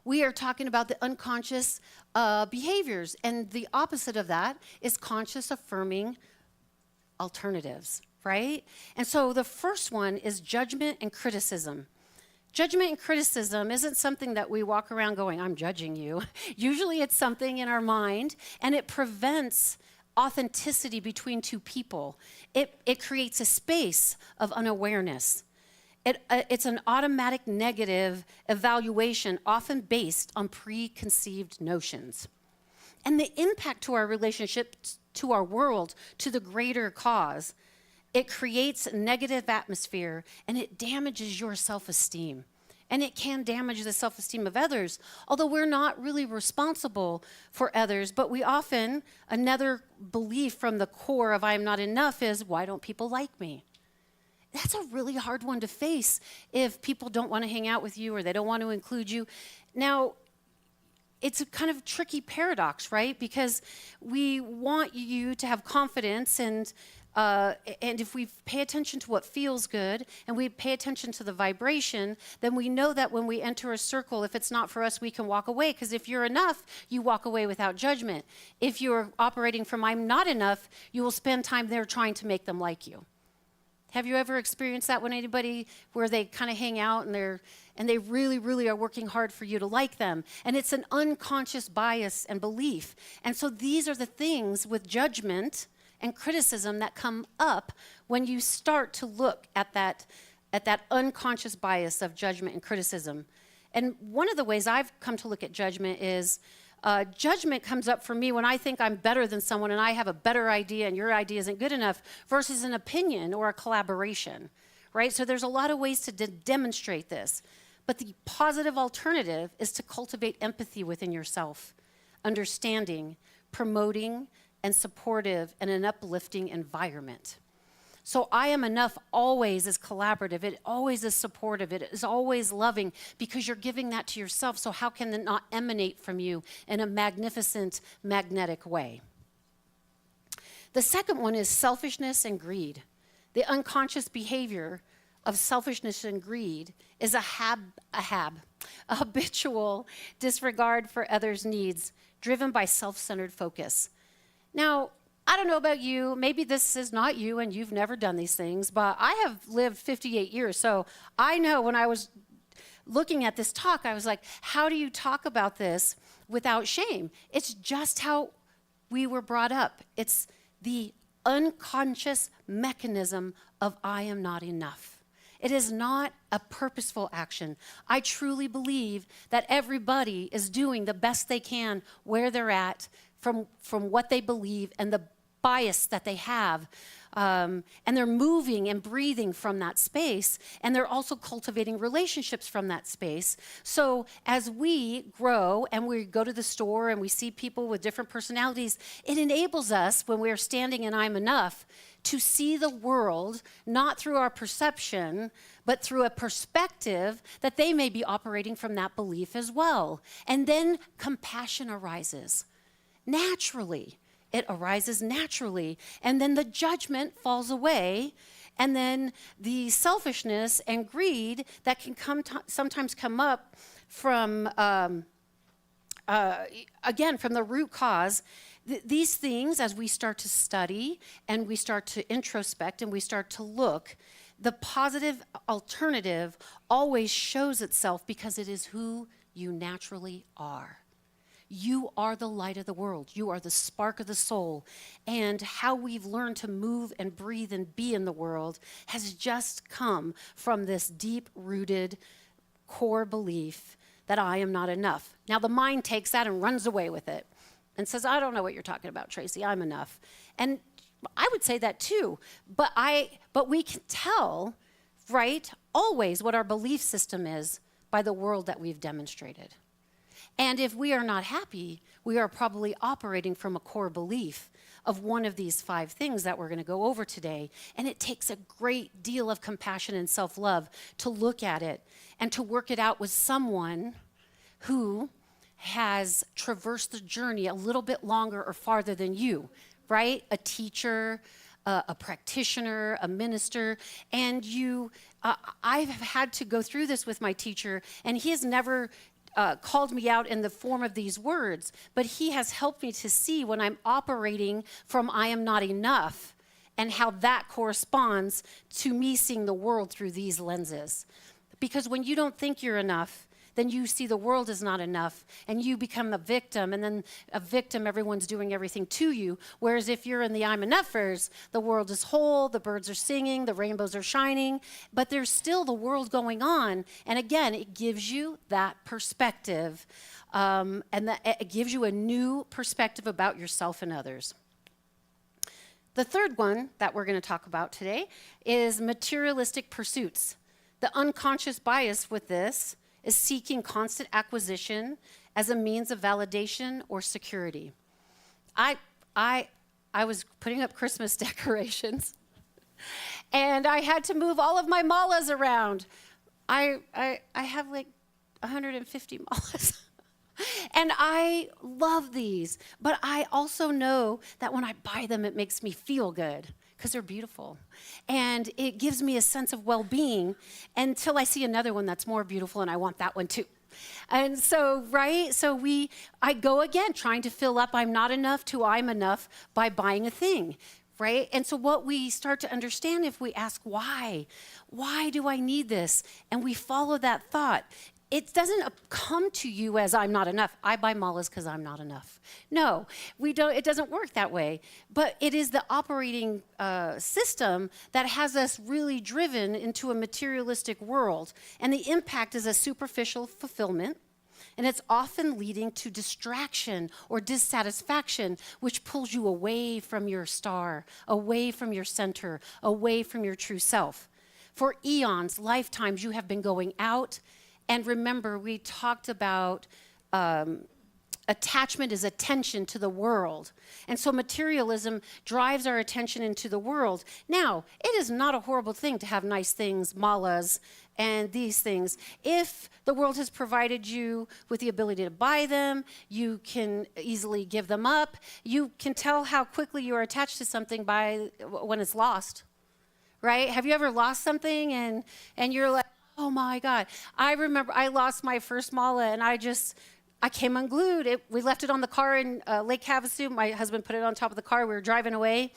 We are talking about the unconscious behaviors, and the opposite of that is conscious affirming alternatives, right? And so the first one is judgment and criticism. Judgment and criticism isn't something that we walk around going, I'm judging you. Usually it's something in our mind, and it prevents authenticity between two people. It creates a space of unawareness. It's an automatic negative evaluation, often based on preconceived notions. And the impact to our relationship, to our world, to the greater cause, it creates a negative atmosphere, and it damages your self-esteem. And it can damage the self-esteem of others, although we're not really responsible for others. But we often, another belief from the core of I am not enough is, why don't people like me? That's a really hard one to face if people don't want to hang out with you or they don't want to include you. Now, it's a kind of tricky paradox, right? Because we want you to have confidence, and if we pay attention to what feels good and we pay attention to the vibration, then we know that when we enter a circle, if it's not for us, we can walk away. Because if you're enough, you walk away without judgment. If you're operating from I'm not enough, you will spend time there trying to make them like you. Have you ever experienced that with anybody where they kind of hang out and they really, really are working hard for you to like them? And it's an unconscious bias and belief. And so these are the things with judgment and criticism that come up when you start to look at that unconscious bias of judgment and criticism. And one of the ways I've come to look at judgment is judgment comes up for me when I think I'm better than someone and I have a better idea and your idea isn't good enough, versus an opinion or a collaboration, right? So there's a lot of ways to demonstrate this. But the positive alternative is to cultivate empathy within yourself, understanding, promoting, and supportive and an uplifting environment. So I am enough always is collaborative. It always is supportive. It is always loving, because you're giving that to yourself. So how can it not emanate from you in a magnificent, magnetic way? The second one is selfishness and greed. The unconscious behavior of selfishness and greed is a habitual disregard for others' needs, driven by self-centered focus. Now, I don't know about you, maybe this is not you and you've never done these things, but I have lived 58 years, so I know when I was looking at this talk, I was like, how do you talk about this without shame? It's just how we were brought up. It's the unconscious mechanism of I am not enough. It is not a purposeful action. I truly believe that everybody is doing the best they can where they're at, from what they believe and the bias that they have. And they're moving and breathing from that space, and they're also cultivating relationships from that space. So as we grow and we go to the store and we see people with different personalities, it enables us, when we're standing in I'm enough, to see the world not through our perception, but through a perspective that they may be operating from that belief as well. And then compassion arises. Naturally, it arises naturally, and then the judgment falls away, And then the selfishness and greed that can sometimes come up from, again, from the root cause. These things, as we start to study and we start to introspect and we start to look, the positive alternative always shows itself because it is who you naturally are. You are the light of the world. You are the spark of the soul. And how we've learned to move and breathe and be in the world has just come from this deep-rooted core belief that I am not enough. Now, the mind takes that and runs away with it and says, I don't know what you're talking about, Tracy. I'm enough. And I would say that too. But we can tell, right, always what our belief system is by the world that we've demonstrated. And if we are not happy, we are probably operating from a core belief of one of these 5 things that we're going to go over today. And it takes a great deal of compassion and self-love to look at it and to work it out with someone who has traversed the journey a little bit longer or farther than you, right? A teacher, a practitioner, a minister, and I've had to go through this with my teacher, and he has never called me out in the form of these words, but he has helped me to see when I'm operating from I am not enough and how that corresponds to me seeing the world through these lenses. Because when you don't think you're enough, then you see the world is not enough, and you become a victim, and then a victim, everyone's doing everything to you. Whereas if you're in the I'm enough-ers, the world is whole, the birds are singing, the rainbows are shining, but there's still the world going on. And again, it gives you that perspective, and it gives you a new perspective about yourself and others. The third one that we're going to talk about today is materialistic pursuits. The unconscious bias with this is seeking constant acquisition as a means of validation or security. I was putting up Christmas decorations, and I had to move all of my malas around. I have like 150 malas. And I love these, but I also know that when I buy them, it makes me feel good because they're beautiful. And it gives me a sense of well-being until I see another one that's more beautiful, and I want that one too. And so, right, I go again trying to fill up I'm not enough to I'm enough by buying a thing, right? And so what we start to understand if we ask why do I need this? And we follow that thought. It doesn't come to you as I'm not enough. I buy malas because I'm not enough. No, we don't. It doesn't work that way. But it is the operating system that has us really driven into a materialistic world. And the impact is a superficial fulfillment. And it's often leading to distraction or dissatisfaction, which pulls you away from your star, away from your center, away from your true self. For eons, lifetimes, you have been going out. And remember, we talked about attachment is attention to the world. And so materialism drives our attention into the world. Now, it is not a horrible thing to have nice things, malas, and these things. If the world has provided you with the ability to buy them, you can easily give them up. You can tell how quickly you are attached to something by when it's lost, right? Have you ever lost something and you're like, oh my God. I remember I lost my first mala and I came unglued. We left it on the car in Lake Havasu. My husband put it on top of the car. We were driving away.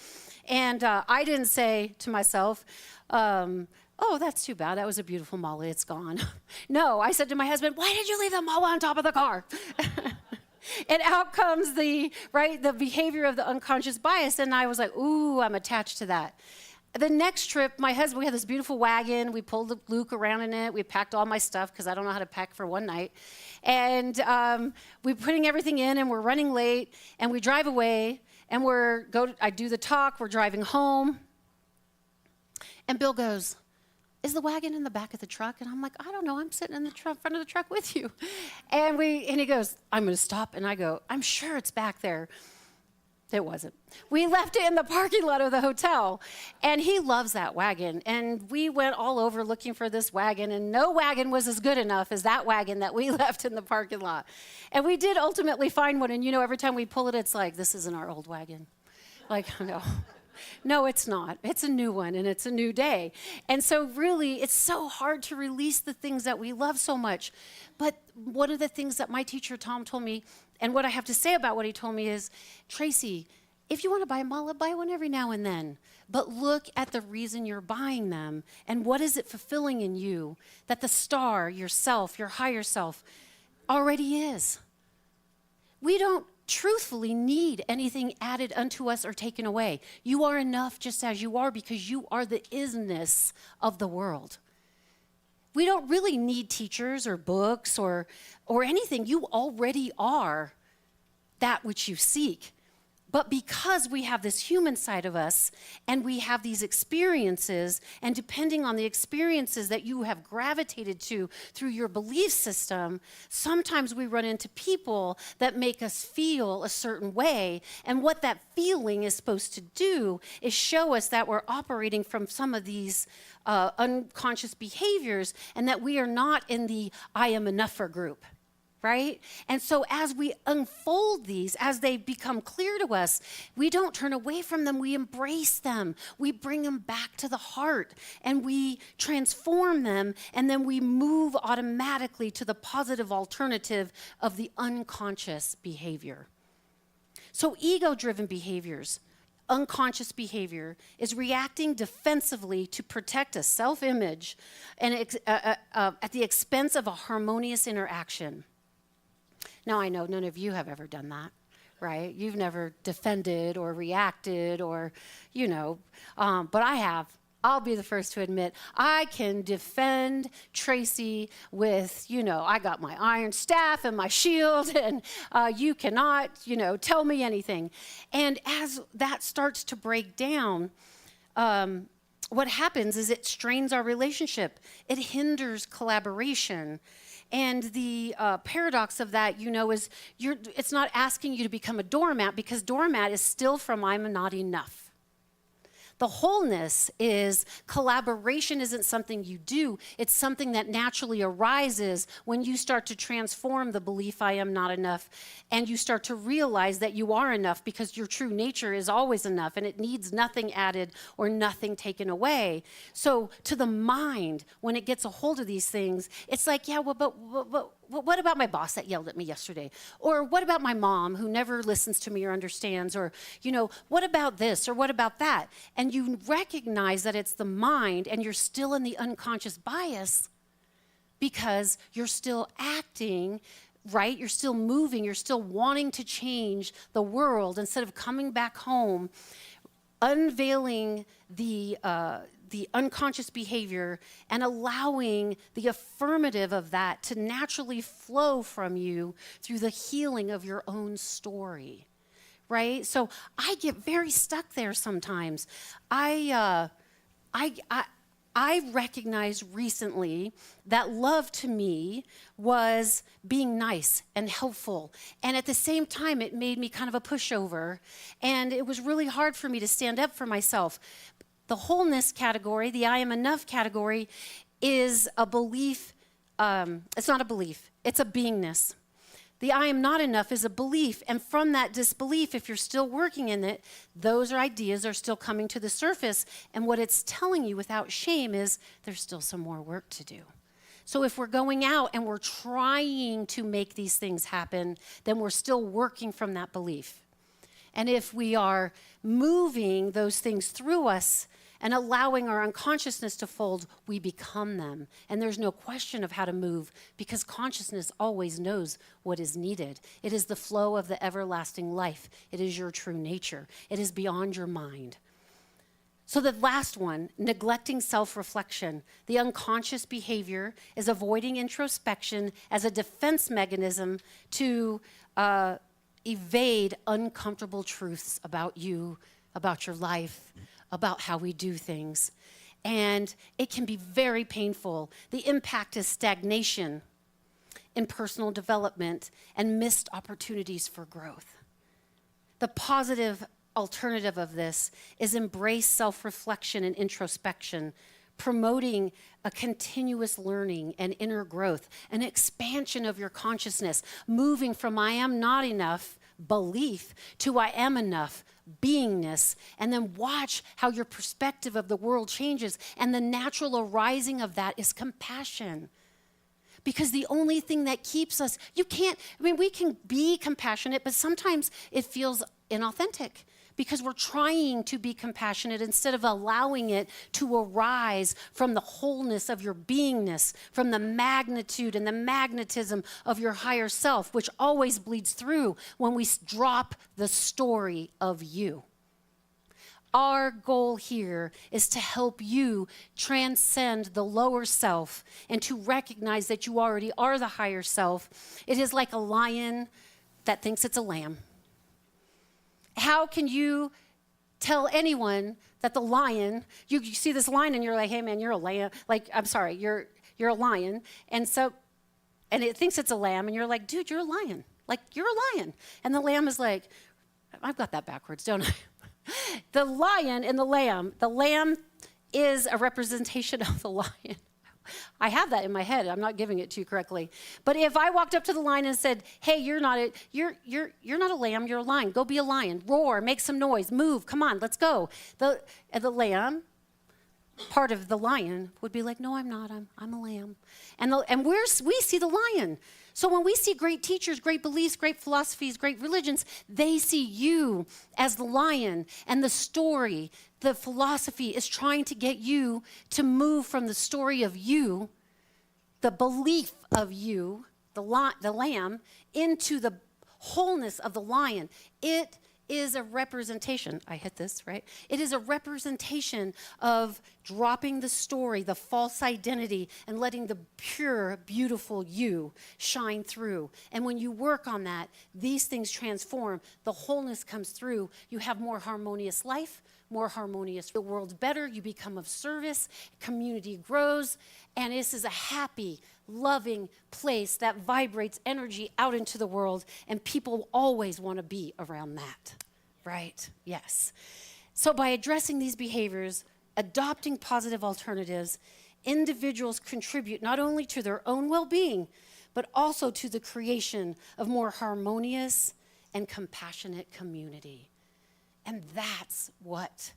And I didn't say to myself, oh, that's too bad. That was a beautiful mala. It's gone. No, I said to my husband, why did you leave the mala on top of the car? And out comes the behavior of the unconscious bias. And I was like, ooh, I'm attached to that. The next trip, my husband, we had this beautiful wagon. We pulled Luke around in it. We packed all my stuff because I don't know how to pack for one night. And we're putting everything in, and we're running late, and we drive away, and I do the talk. We're driving home. And Bill goes, is the wagon in the back of the truck? And I'm like, I don't know. I'm sitting in the front of the truck with you. And he goes, I'm going to stop. And I go, I'm sure it's back there. It wasn't. We left it in the parking lot of the hotel, and he loves that wagon. And we went all over looking for this wagon, and no wagon was as good enough as that wagon that we left in the parking lot. And we did ultimately find one, and every time we pull it, it's like, this isn't our old wagon. Like, no. No, it's not. It's a new one and it's a new day. And so really, it's so hard to release the things that we love so much. But one of the things that my teacher, Tom, told me, and what I have to say about what he told me is, Tracy, if you want to buy a mala, buy one every now and then. But look at the reason you're buying them and what is it fulfilling in you that the star, yourself, your higher self, already is. We don't truthfully need anything added unto us or taken away. You are enough just as you are because you are the isness of the world. We don't really need teachers or books or anything. You already are that which you seek. But because we have this human side of us and we have these experiences, and depending on the experiences that you have gravitated to through your belief system, sometimes we run into people that make us feel a certain way. And what that feeling is supposed to do is show us that we're operating from some of these unconscious behaviors and that we are not in the I am enougher group. Right? And so as we unfold these, as they become clear to us, we don't turn away from them, we embrace them. We bring them back to the heart and we transform them, and then we move automatically to the positive alternative of the unconscious behavior. So ego-driven behaviors, unconscious behavior, is reacting defensively to protect a self-image and at the expense of a harmonious interaction. Now, I know none of you have ever done that, right? You've never defended or reacted or, but I have. I'll be the first to admit, I can defend Tracy with, I got my iron staff and my shield, and you cannot, tell me anything. And as that starts to break down, what happens is it strains our relationship. It hinders collaboration. And the paradox of that, is it's not asking you to become a doormat, because doormat is still from I'm not enough. The wholeness is collaboration isn't something you do. It's something that naturally arises when you start to transform the belief I am not enough, and you start to realize that you are enough because your true nature is always enough and it needs nothing added or nothing taken away. So to the mind, when it gets a hold of these things, it's like, yeah, well, but what about my boss that yelled at me yesterday? Or what about my mom who never listens to me or understands? Or, what about this or what about that? And you recognize that it's the mind and you're still in the unconscious bias because you're still acting, right? You're still moving. You're still wanting to change the world instead of coming back home, unveiling the unconscious behavior and allowing the affirmative of that to naturally flow from you through the healing of your own story, right? So I get very stuck there sometimes. I recognized recently that love to me was being nice and helpful. And at the same time, it made me kind of a pushover. And it was really hard for me to stand up for myself. The wholeness category, the I am enough category, is a belief. It's not a belief. It's a beingness. The I am not enough is a belief. And from that disbelief, if you're still working in it, those ideas are still coming to the surface. And what it's telling you without shame is there's still some more work to do. So if we're going out and we're trying to make these things happen, then we're still working from that belief. And if we are moving those things through us and allowing our unconsciousness to fold, we become them. And there's no question of how to move because consciousness always knows what is needed. It is the flow of the everlasting life. It is your true nature. It is beyond your mind. So the last one, neglecting self-reflection. The unconscious behavior is avoiding introspection as a defense mechanism to evade uncomfortable truths about you, about your life, about how we do things. And it can be very painful. The impact is stagnation in personal development and missed opportunities for growth. The positive alternative of this is embrace self-reflection and introspection, promoting a continuous learning and inner growth, an expansion of your consciousness, moving from I am not enough, belief to I am enough beingness, and then watch how your perspective of the world changes. And the natural arising of that is compassion. Because the only thing that keeps us, we can be compassionate, but sometimes it feels inauthentic because we're trying to be compassionate instead of allowing it to arise from the wholeness of your beingness, from the magnitude and the magnetism of your higher self, which always bleeds through when we drop the story of you. Our goal here is to help you transcend the lower self and to recognize that you already are the higher self. It is like a lion that thinks it's a lamb. How can you tell anyone that the lion, you see this lion and you're like, hey man, you're a lamb. Like, I'm sorry, you're a lion. And it thinks it's a lamb and you're like, dude, you're a lion. Like, you're a lion. And the lamb is like, I've got that backwards, don't I? The lion and the lamb is a representation of the lion. I have that in my head. I'm not giving it to you correctly. But if I walked up to the lion and said, "Hey, you're not a lamb. You're a lion. Go be a lion. Roar. Make some noise. Move. Come on. Let's go." The lamb, part of the lion, would be like, "No, I'm not. I'm a lamb." And we see the lion. So when we see great teachers, great beliefs, great philosophies, great religions, they see you as the lion, and the story, the philosophy is trying to get you to move from the story of you, the belief of you, the lamb, into the wholeness of the lion. It is a representation. I hit this, right? It is a representation of dropping the story, the false identity, and letting the pure, beautiful you shine through. And when you work on that, these things transform. The wholeness comes through. You have more harmonious life, more harmonious. The world's better. You become of service. Community grows. And this is a happy, loving place that vibrates energy out into the world, and people always want to be around that, right? Yes. So by addressing these behaviors, adopting positive alternatives, individuals contribute not only to their own well-being, but also to the creation of more harmonious and compassionate community. And that's what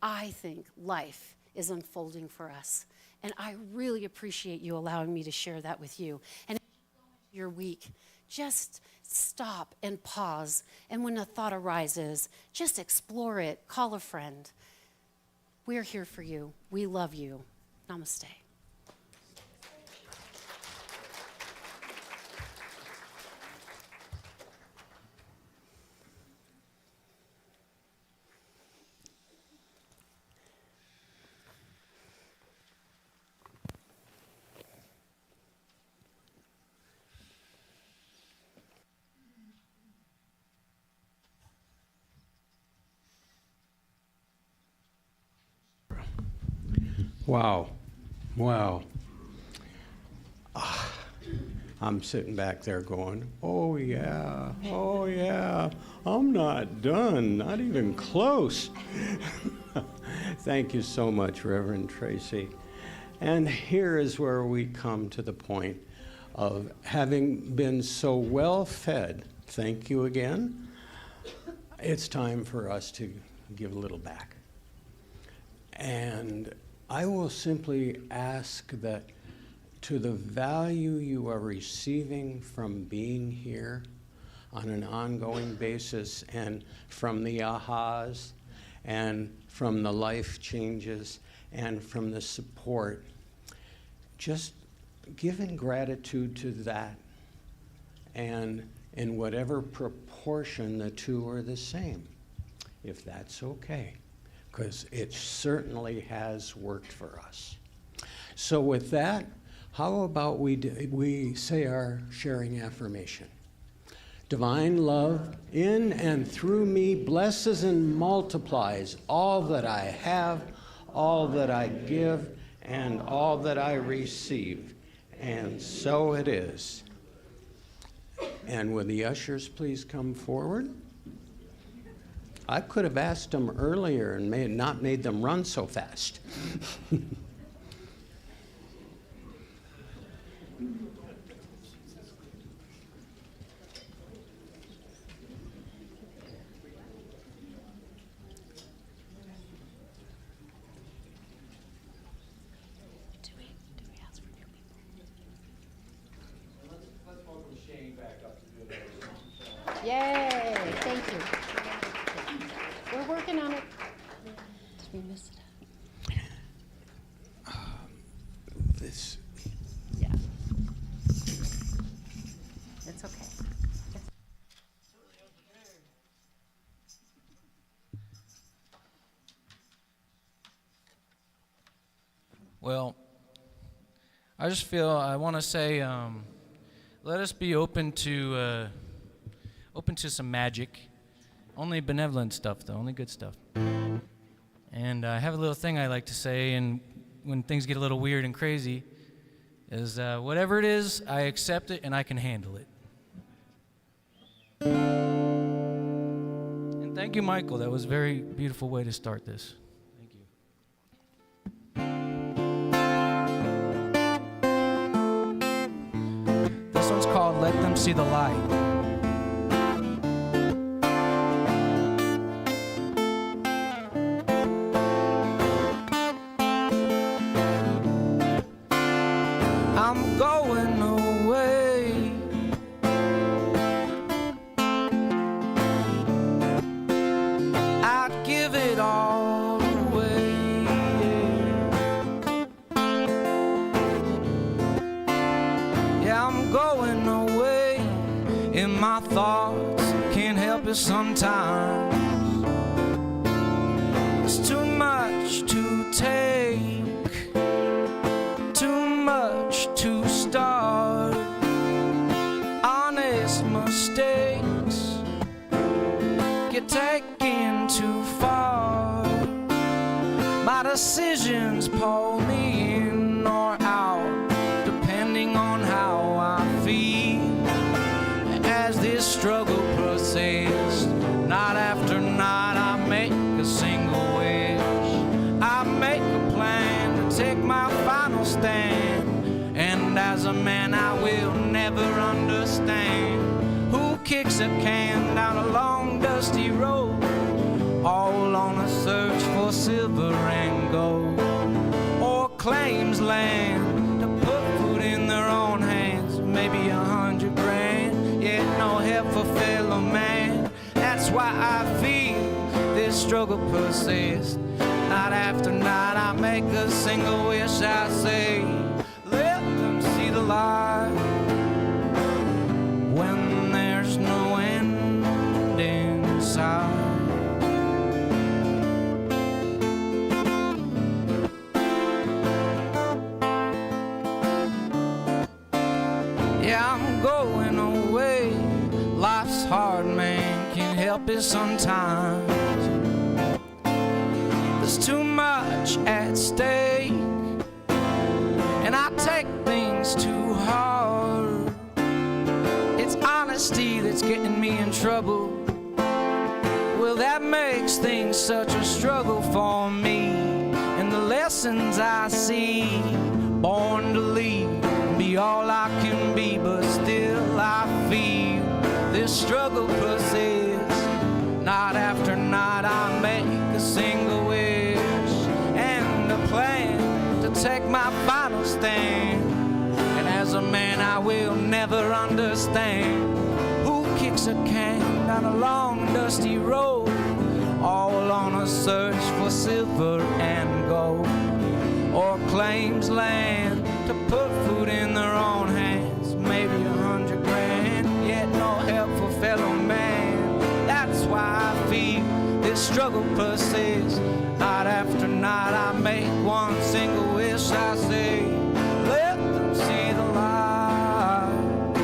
I think life is unfolding for us. And I really appreciate you allowing me to share that with you. And as you go into your week, just stop and pause. And when a thought arises, just explore it. Call a friend. We're here for you. We love you. Namaste. Wow. Wow. I'm sitting back there going, oh yeah, I'm not done, not even close. Thank you so much, Reverend Tracy. And here is where we come to the point of having been so well fed, thank you again, it's time for us to give a little back. And I will simply ask that to the value you are receiving from being here on an ongoing basis, and from the ahas, and from the life changes, and from the support, just give in gratitude to that, and in whatever proportion the two are the same, if that's okay, because it certainly has worked for us. So with that, how about we say our sharing affirmation? Divine love in and through me blesses and multiplies all that I have, all that I give, and all that I receive. And so it is. And will the ushers please come forward? I could have asked them earlier and not made them run so fast. Yay, thank you. We're working on it. Did we miss it? This. Yeah. It's okay. Well, I want to say, let us be open to some magic. Only benevolent stuff, though, only good stuff. And I have a little thing I like to say, and when things get a little weird and crazy, is whatever it is, I accept it and I can handle it. And thank you, Michael. That was a very beautiful way to start this. Thank you. This one's called Let Them See the Light. I'm going away. I'd give it all away. Yeah, I'm going away. In my thoughts, can't help it sometimes. It's too much to take. Too much to start. Honest mistakes get taken too far. My decisions pull me in or out, depending on how I feel. As this struggle persists, night after night I make a single wish. I make a plan to take my final stand, and as a man I will never understand who kicks a can down a long dusty road, all on a search for silver and gold, or claims land to put food in their own hands, maybe 100 grand, yet no help for fellow man. That's why I feel this struggle persists. Night after night I make a single wish. I say, let them see the light when there's no end in sight. Yeah, I'm going away. Life's hard, man, can't help it sometimes. There's too much at stake, and I take things too hard. It's honesty that's getting me in trouble. Well, that makes things such a struggle for me, and the lessons I see, born to lead, be all I can be, but still I feel this struggle persists. Night after night I make a single wish and a plan to take my final stand. And as a man I will never understand who kicks a can down a long dusty road, all on a search for silver and gold, or claims land to put food in their own hands, maybe 100 grand, yet no help for fellow man. That's why I feel this struggle persists. Night after night I make one single wish. I say, let them see the light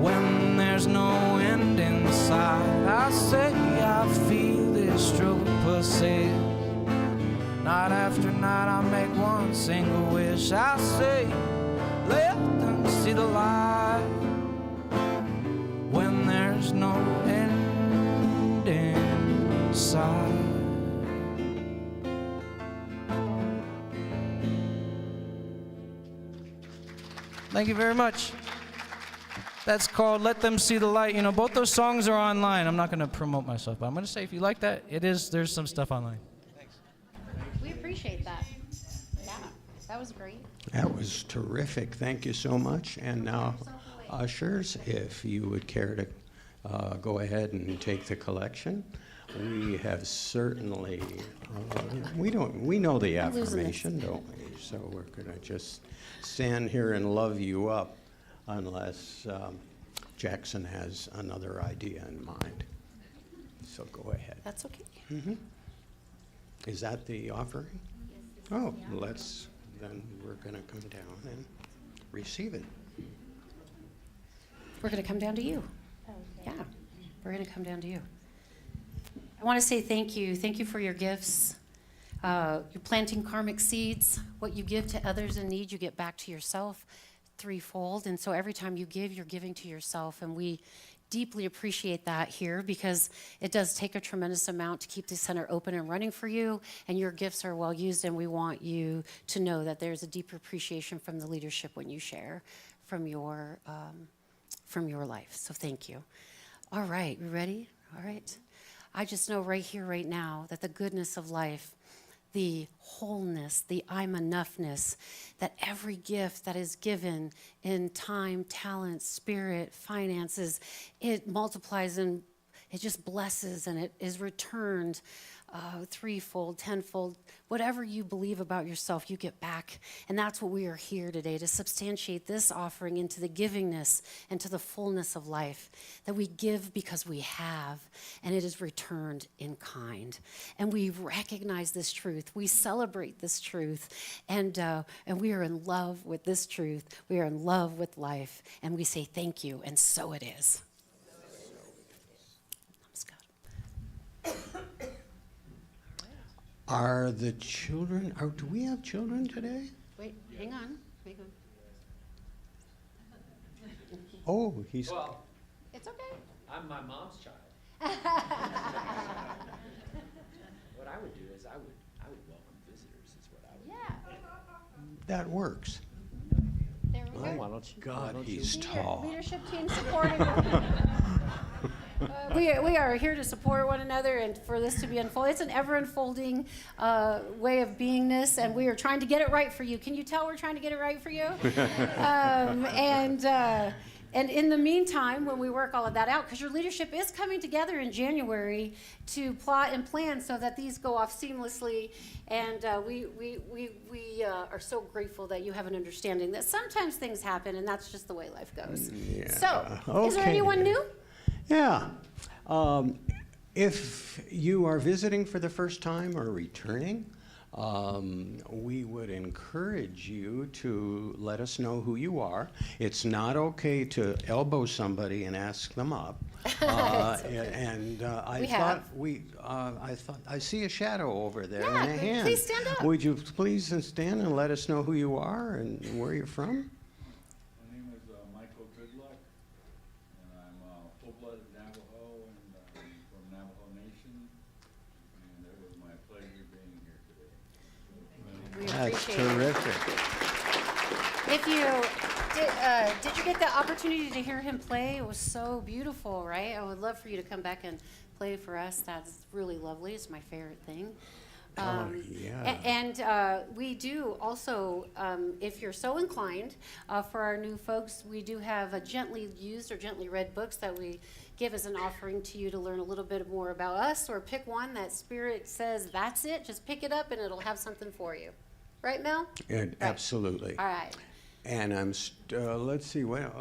when there's no end in sight. I say I feel this struggle persist. Night after night I make one single wish. I say, let them see the light when there's no end in sight. Thank you very much. That's called Let Them See the Light. You know, both those songs are online. I'm not going to promote myself, but I'm going to say if you like that, there's some stuff online. We appreciate that. Yeah, that was great. That was terrific. Thank you so much. And now, ushers, if you would care to go ahead and take the collection. We have certainly, we know the I'm losing affirmation, don't we? So we're going to just stand here and love you up unless Jackson has another idea in mind. So go ahead. That's okay. Is that the offering? Oh, then we're going to come down and receive it. We're going to come down to you. Yeah, we're going to come down to you. I want to say thank you. Thank you for your gifts. You're planting karmic seeds. What you give to others in need, you get back to yourself threefold. And so every time you give, you're giving to yourself. And we deeply appreciate that here because it does take a tremendous amount to keep the center open and running for you. And your gifts are well used. And we want you to know that there's a deeper appreciation from the leadership when you share from your life. So thank you. All right, we ready? All right. I just know right here, right now, that the goodness of life, the wholeness, the I'm enoughness, that every gift that is given in time, talent, spirit, finances, it multiplies and it just blesses and it is returned threefold, tenfold. Whatever you believe about yourself, you get back. And that's what we are here today, to substantiate this offering into the givingness and to the fullness of life, that we give because we have, and it is returned in kind. And we recognize this truth. We celebrate this truth. And we are in love with this truth. We are in love with life. And we say thank you, and so it is. Are the children, do we have children today? Wait, hang on. Oh, he's, Well, It's okay. I'm my mom's child. What I would do is I would welcome visitors is what I would do. that works. There we My go. God, he's tall. Leadership team supporting. We are here to support one another and for this to be unfolded. It's an ever unfolding way of beingness, and we are trying to get it right for you. Can you tell we're trying to get it right for you? And in the meantime, when we work all of that out, because your leadership is coming together in January to plot and plan so that these go off seamlessly, and we are so grateful that you have an understanding that sometimes things happen, and that's just the way life goes. Yeah. So, is there Okay. anyone new? Yeah. If you are visiting for the first time or returning, we would encourage you to let us know who you are. It's not okay to elbow somebody and ask them up. I see a shadow over there and a hand. Please stand up. Would you please stand and let us know who you are and where you're from? My name is Michael Goodluck, and I'm full-blooded Navajo, and I'm from Navajo Nation, and it was my pleasure being here today. We That's appreciate it. terrific. If you did you get the opportunity to hear him play? It was so beautiful, right? I would love for you to come back and play for us. That's really lovely. It's my favorite thing. Yeah. And we do also, if you're so inclined, for our new folks, we do have a gently used or gently read books that we give as an offering to you to learn a little bit more about us, or pick one that Spirit says, that's it. Just pick it up and it'll have something for you. Right, Mel? Yeah, absolutely. All right. And I'm, let's see, what, okay.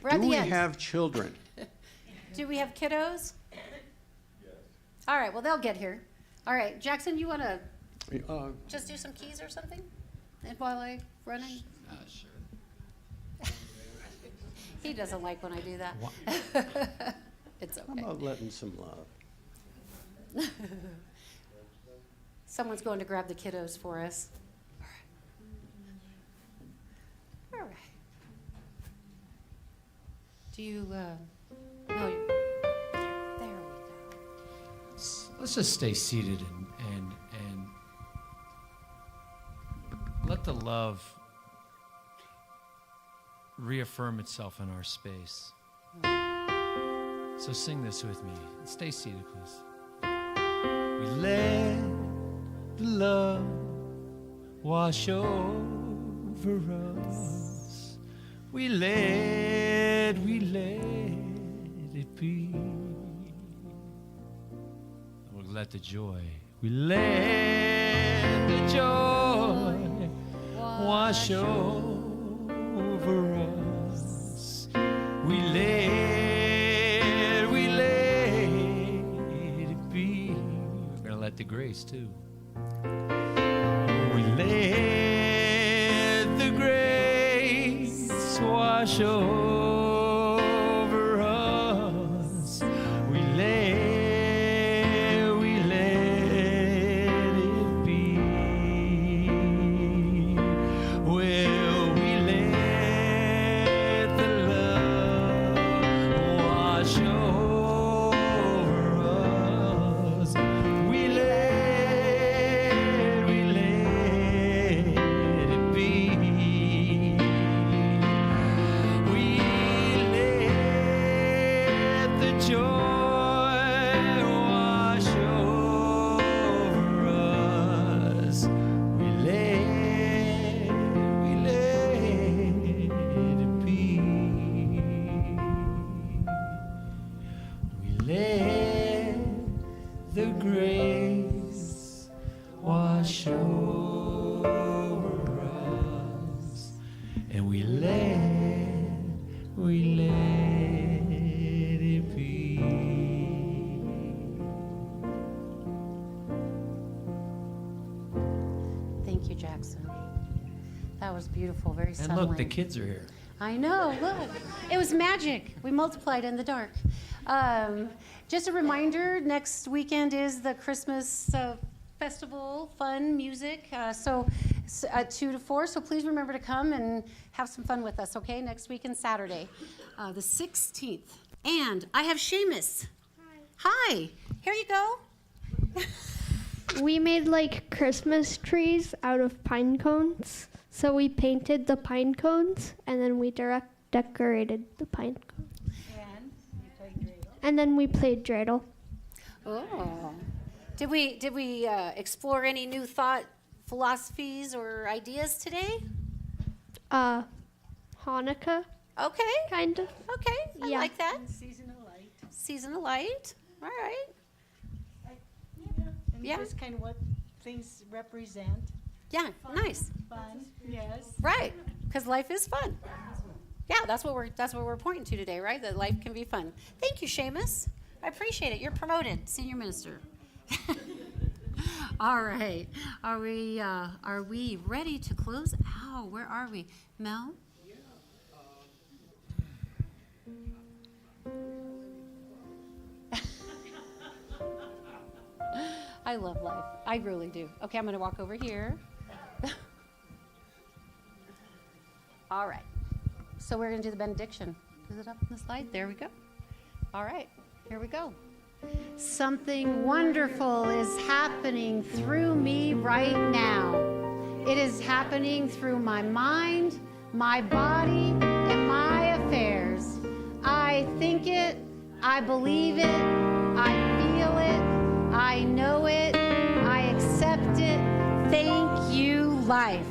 We're at Do the we end. have children? Do we have kiddos? All right, well, they'll get here. All right, Jackson, you want to just do some keys or something? And while I run in? Sure. He doesn't like when I do that. It's How okay. about letting some love? Someone's going to grab the kiddos for us. All right. Do you, no, there we go. Let's just stay seated and let the love reaffirm itself in our space. So sing this with me. Stay seated, please. We let the love wash over us. we let it be. We'll let the joy, we let the joy wash over us. We let it be. We're gonna let the grace too. We let the grace wash over us. We let it be. Well, we let the love wash over us. We let it be. We let the joy wash over us. We let it be. We let the grace wash over us, and we let it be. Thank you, Jackson. That was beautiful, very And sunlight. look, the kids are here. I know, look. It was magic. We multiplied in the dark. Just a reminder, next weekend is the Christmas festival, fun music, 2 to 4, so please remember to come and have some fun with us, okay? Next weekend, Saturday, the 16th. And I have Seamus. Hi. Here you go. We made like Christmas trees out of pine cones. So we painted the pine cones and then we decorated the pine cones. And then we played dreidel. Oh. Did we explore any new thought, philosophies, or ideas today? Hanukkah, Okay. kind of. Okay. I Yeah. like that. Season of light. Season of light. All right. And Yeah. just kind of what things represent. Yeah. Nice. Fun, yes. Right. Because life is fun. Yeah. That's what we're pointing to today, right? That life can be fun. Thank you, Seamus. I appreciate it. You're promoted, senior minister. All right. Are we ready to close? Ow, where are we? Mel? I love life. I really do. Okay, I'm going to walk over here. All right. So we're going to do the benediction. Is it up on the slide? There we go. All right. Here we go. Something wonderful is happening through me right now. It is happening through my mind, my body, and my affairs. I think it, I believe it, I feel it, I know it, I accept it. Thank you, life.